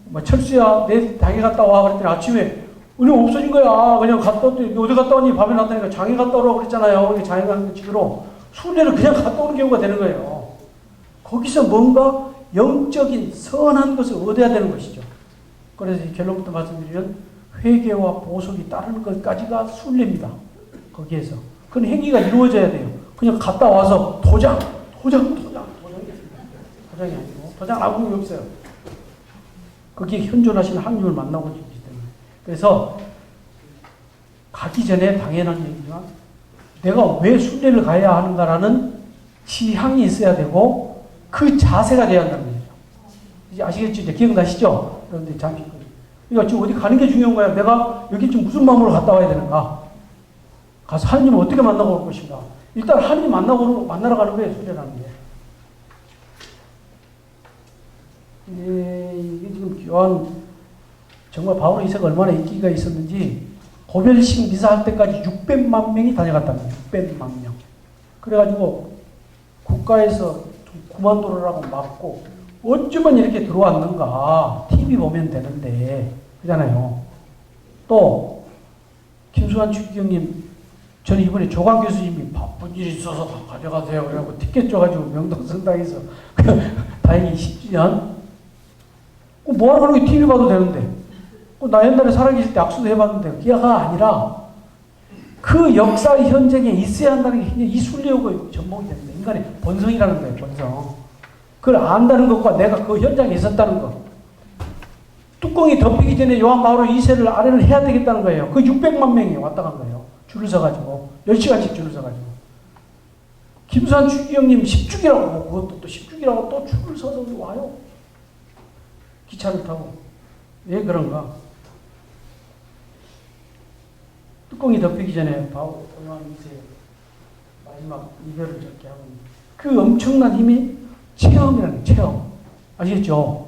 뭐 철수야 내일 당에 갔다 와 그랬더니 아침에 오늘 없어진 거야. 그냥 갔다 왔더니 어디 갔다 왔니? 밤에 났다니까 장에 갔다 오라고 그랬잖아요. 장에 가는 식으로 순례를 그냥 갔다 오는 경우가 되는 거예요. 거기서 뭔가 영적인 선한 것을 얻어야 되는 것이죠. 그래서 결론부터 말씀드리면 회개와 보속이 따르는 것까지가 순례입니다. 거기에서. 그건 행위가 이루어져야 돼요. 그냥 갔다 와서 도장이 아니고 도장 아무 의미 없어요. 거기에 현존하시는 하느님을 만나고 있기 때문에. 그래서 가기 전에 당연한 얘기지만 내가 왜 순례를 가야 하는가라는 지향이 있어야 되고 그 자세가 돼야 한다는 거죠. 이제 아시겠죠? 이제 기억나시죠? 그런데 잠시 그러니까 지금 어디 가는 게 중요한 거야. 내가 여기 지금 무슨 마음으로 갔다 와야 되는가? 가서 하느님을 어떻게 만나고 올 것인가? 일단 하느님 만나러 가는 거예요. 순례라는 게. 이게 지금 교환 정말 바울 2세가 얼마나 인기가 있었는지 고별식 미사할 때까지 600만 명이 다녀갔답니다. 600만 명. 그래가지고 국가에서 그만두라고 막고 어쩌면 이렇게 들어왔는가 TV 보면 되는데 그잖아요. 또 김수환 추기경님 저는 이번에 조광 교수님이 바쁜 일이 있어서 가져가세요. 그래갖고 티켓 줘가지고 명동성당에서 다행히 10주년 뭐하러 가는 게 TV 봐도 되는데 나 옛날에 살아계실 때 악수도 해봤는데 그게가 아니라 그 역사의 현장에 있어야 한다는 게 이 순례하고 접목이 됩니다. 인간의 본성이라는 거예요. 본성. 그걸 안다는 것과 내가 그 현장에 있었다는 것. 뚜껑이 덮이기 전에 요한 바오로 2세를 아래를 해야 되겠다는 거예요. 그 600만 명이 왔다 간 거예요. 줄을 서가지고 10시간씩 줄을 서가지고 김수환 추기경님 10주기라고 그것도 또 10주기라고 또 줄을 서서 와요. 기차를 타고. 왜 그런가? 뚜껑이 덮이기 전에 바오 요한 2세 마지막 이별을 저렇게 하고 그 엄청난 힘이 체험이라는 체험. 아시겠죠?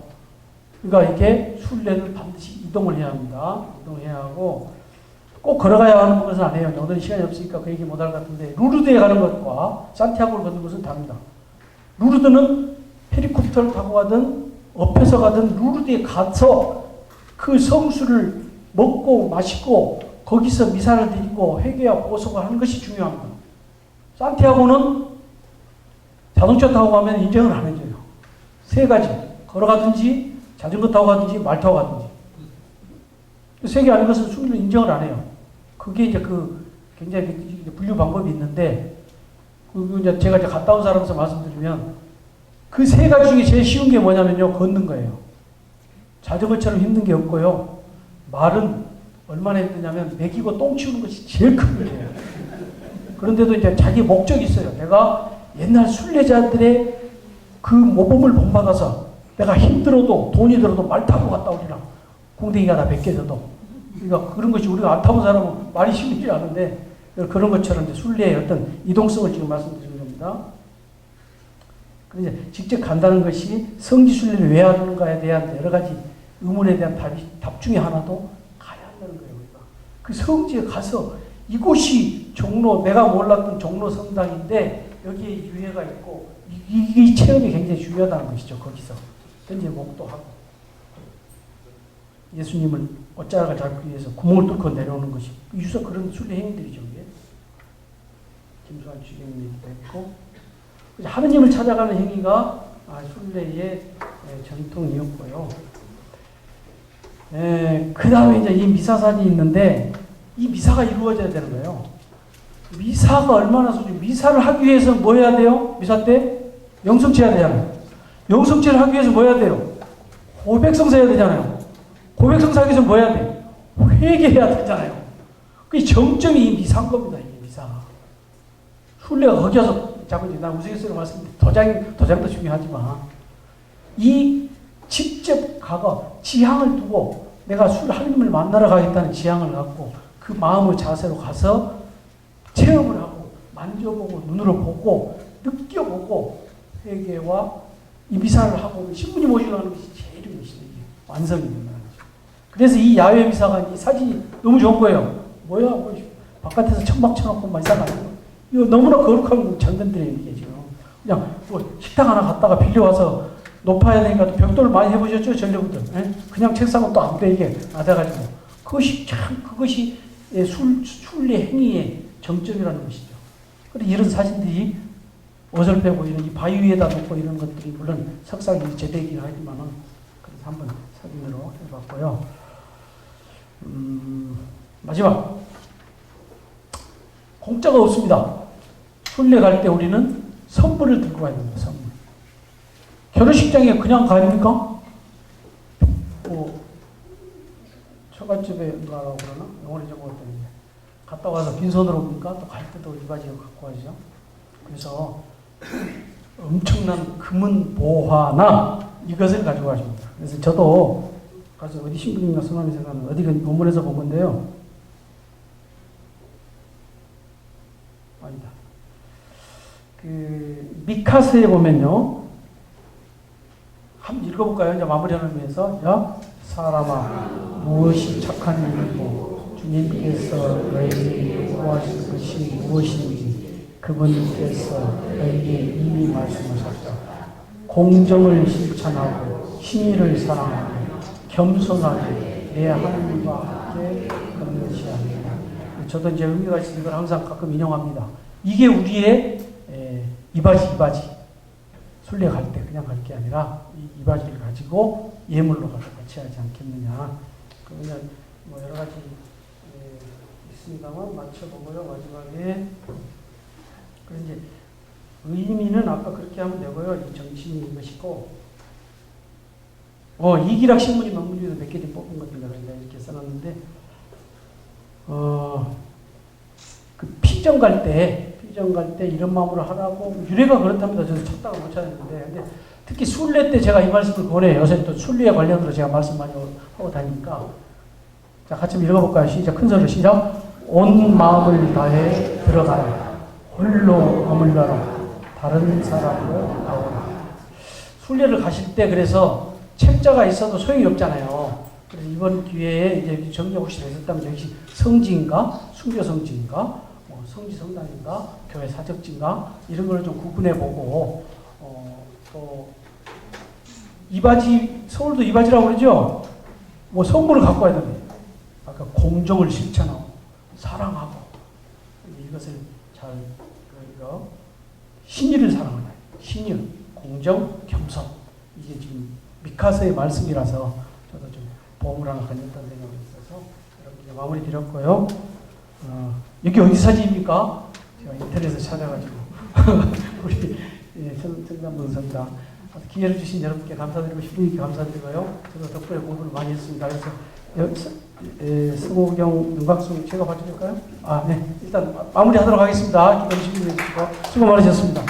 그러니까 이게 순례를 반드시 이동을 해야 합니다. 이동해야 하고 꼭 걸어가야 하는 것은 아니에요. 오늘 시간이 없으니까 그 얘기 못할 것 같은데 루르드에 가는 것과 산티아고를 걷는 것은 다릅니다. 루르드는 헬리콥터를 타고 가든 엎혀서 가든 루르드에 가서 그 성수를 먹고 마시고 거기서 미사를 드리고 회개와 보석을 하는 것이 중요합니다. 산티아고는 자동차 타고 가면 인정을 안 해줘요. 세 가지. 걸어가든지 자전거 타고 가든지 말 타고 가든지. 세 개 아닌 것은 순위를 인정을 안 해요. 그게 이제 그 굉장히 분류 방법이 있는데 이제 제가 이제 갔다 온 사람에서 말씀드리면 그 세 가지 중에 제일 쉬운 게 뭐냐면요. 걷는 거예요. 자전거처럼 힘든 게 없고요. 말은 얼마나 힘드냐면 먹이고 똥 치우는 것이 제일 큰 거예요. 그런데도 이제 자기 목적이 있어요. 내가 옛날 순례자들의 그 모범을 본받아서 내가 힘들어도 돈이 들어도 말 타고 갔다 오리라. 공댕이가 다 벗겨져도. 그러니까 그런 것이 우리가 안 타본 사람은 말이 쉽지 않은데 그런 것처럼 이제 순례의 어떤 이동성을 지금 말씀드리는 겁니다. 그런데 직접 간다는 것이 성지순례를 왜 하는가에 대한 여러 가지 의문에 대한 답 중에 하나도 가야 한다는 거예요. 우리가 그 성지에 가서 이곳이 종로, 내가 몰랐던 종로 성당인데 여기에 유해가 있고 이 체험이 굉장히 중요하다는 것이죠. 거기서 현재 목도하고 예수님을 옷자락을 잡기 위해서 구멍을 뚫고 내려오는 것이 유서 그런 순례 행위들이죠. 이게 김수환 주경님도 했고 하느님을 찾아가는 행위가 순례의 전통이었고요. 그 다음에 이제 이 미사산이 있는데 이 미사가 이루어져야 되는 거예요. 미사가 얼마나 소중해요. 미사를 하기 위해서 뭐 해야 돼요? 미사 때? 영성치 해야 되잖아요. 영성치를 하기 위해서 뭐 해야 돼요? 고백성사 해야 되잖아요. 고백성사 하기 위해서 뭐 해야 돼? 회개해야 되잖아요. 그 정점이 이 미사인 겁니다. 이 미사. 순례가 거기 와서 자꾸 이제 난 우스갯소리로 말씀드린 도장도 중요하지만 이 직접 가가 지향을 두고 내가 하느님을 만나러 가겠다는 지향을 갖고 그 마음의 자세로 가서 체험을 하고 만져보고 눈으로 보고 느껴보고 회개와 이 미사를 하고 신부님 모시고 하는 것이 제일 멋있는 게 완성이 된다는 거죠. 그래서 이 야외 미사가 이 사진이 너무 좋은 거예요. 뭐야, 뭐 바깥에서 천막 쳐놓고 막 이상하죠. 이거 너무나 거룩한 장면들이에요, 이게 지금. 그냥 뭐 식당 하나 갔다가 빌려와서 높아야 되니까 또 벽돌을 많이 해보셨죠, 전례분들. 예? 그냥 책상은 또 안 돼, 이게 낮아가지고. 그것이 순례 행위의 정점이라는 것이죠. 그런데 이런 사진들이 어설퍼 보이는 이 바위 위에다 놓고 이런 것들이 물론 석상이 제대이긴 하지만은 그래서 한번 사진으로 해봤고요. 마지막. 공짜가 없습니다. 순례 갈 때 우리는 선물을 들고 가야 됩니다. 선물. 결혼식장에 그냥 가입니까? 처갓집에 가라고 그러나? 영어를 잊어먹었더니 갔다 와서 빈손으로 오니까 또 갈 때도 이바지를 갖고 가죠. 그래서 엄청난 금은 보화나 이것을 가지고 가십니다. 그래서 저도 가서 어디 신부님과 성함이 생각나는 어디 논문에서 본 건데요. 아니다. 그 미카스에 보면요. 한번 읽어볼까요? 이제 마무리하는 면에서 야 사람아 무엇이 착한 일이고 주님께서 너에게 구하실 것이 무엇인지 그분께서 너에게 이미 말씀하셨다. 공정을 실천하고 신의를 사랑하고 겸손하게 내 하나님과 함께 걷는 것이 아니라. 저도 이제 의미가 있어서 이걸 항상 가끔 인용합니다. 이게 우리의 이바지. 순례 갈 때 그냥 갈 게 아니라 이 이바지를 가지고 예물로 가서 같이 하지 않겠느냐. 그러면 뭐 여러 가지 있습니다만 맞춰보고요. 마지막에 그런 이제 의미는 아까 그렇게 하면 되고요. 이 정신이 이것이고 이기락 신문이 논문 중에서 몇 개 좀 뽑은 것들 내가 이렇게 써놨는데 그 피정 갈 때 이런 마음으로 하라고 유래가 그렇답니다. 저도 찾다가 못 찾았는데 근데 특히 순례 때 제가 이 말씀을 권해요. 요새 또 순례에 관련해서 제가 말씀 많이 하고 다니니까 자 같이 한번 읽어볼까요? 시작. 큰 소리로 시작. 온 마음을 다해 들어가라. 홀로 머물러라. 다른 사람으로 나오라. 순례를 가실 때 그래서 책자가 있어도 소용이 없잖아요. 그래서 이번 기회에 이제 정리가 혹시 되셨다면 역시 성지인가 순교 성지인가 성지 성당인가 교회 사적지인가 이런 걸 좀 구분해 보고 또 이바지 서울도 이바지라고 그러죠. 뭐 선물을 갖고 와야 됩니다. 아까 공정을 실천하고 사랑하고 이것을 잘 신의를 사랑하라. 신의, 공정, 겸손 이게 지금 미카스의 말씀이라서 저도 좀 보험을 하나 가졌다는 생각이 있어서 여러분께 마무리 드렸고요. 여기 어디 사진입니까? 제가 인터넷에서 찾아가지고 우리 청담동성당 기회를 주신 여러분께 감사드리고 시민님께 감사드리고요. 저도 덕분에 공부를 많이 했습니다. 그래서 승호경, 윤곽순 제가 봐주실까요? 네. 일단 마무리하도록 하겠습니다. 기도해 주시고 수고 많으셨습니다.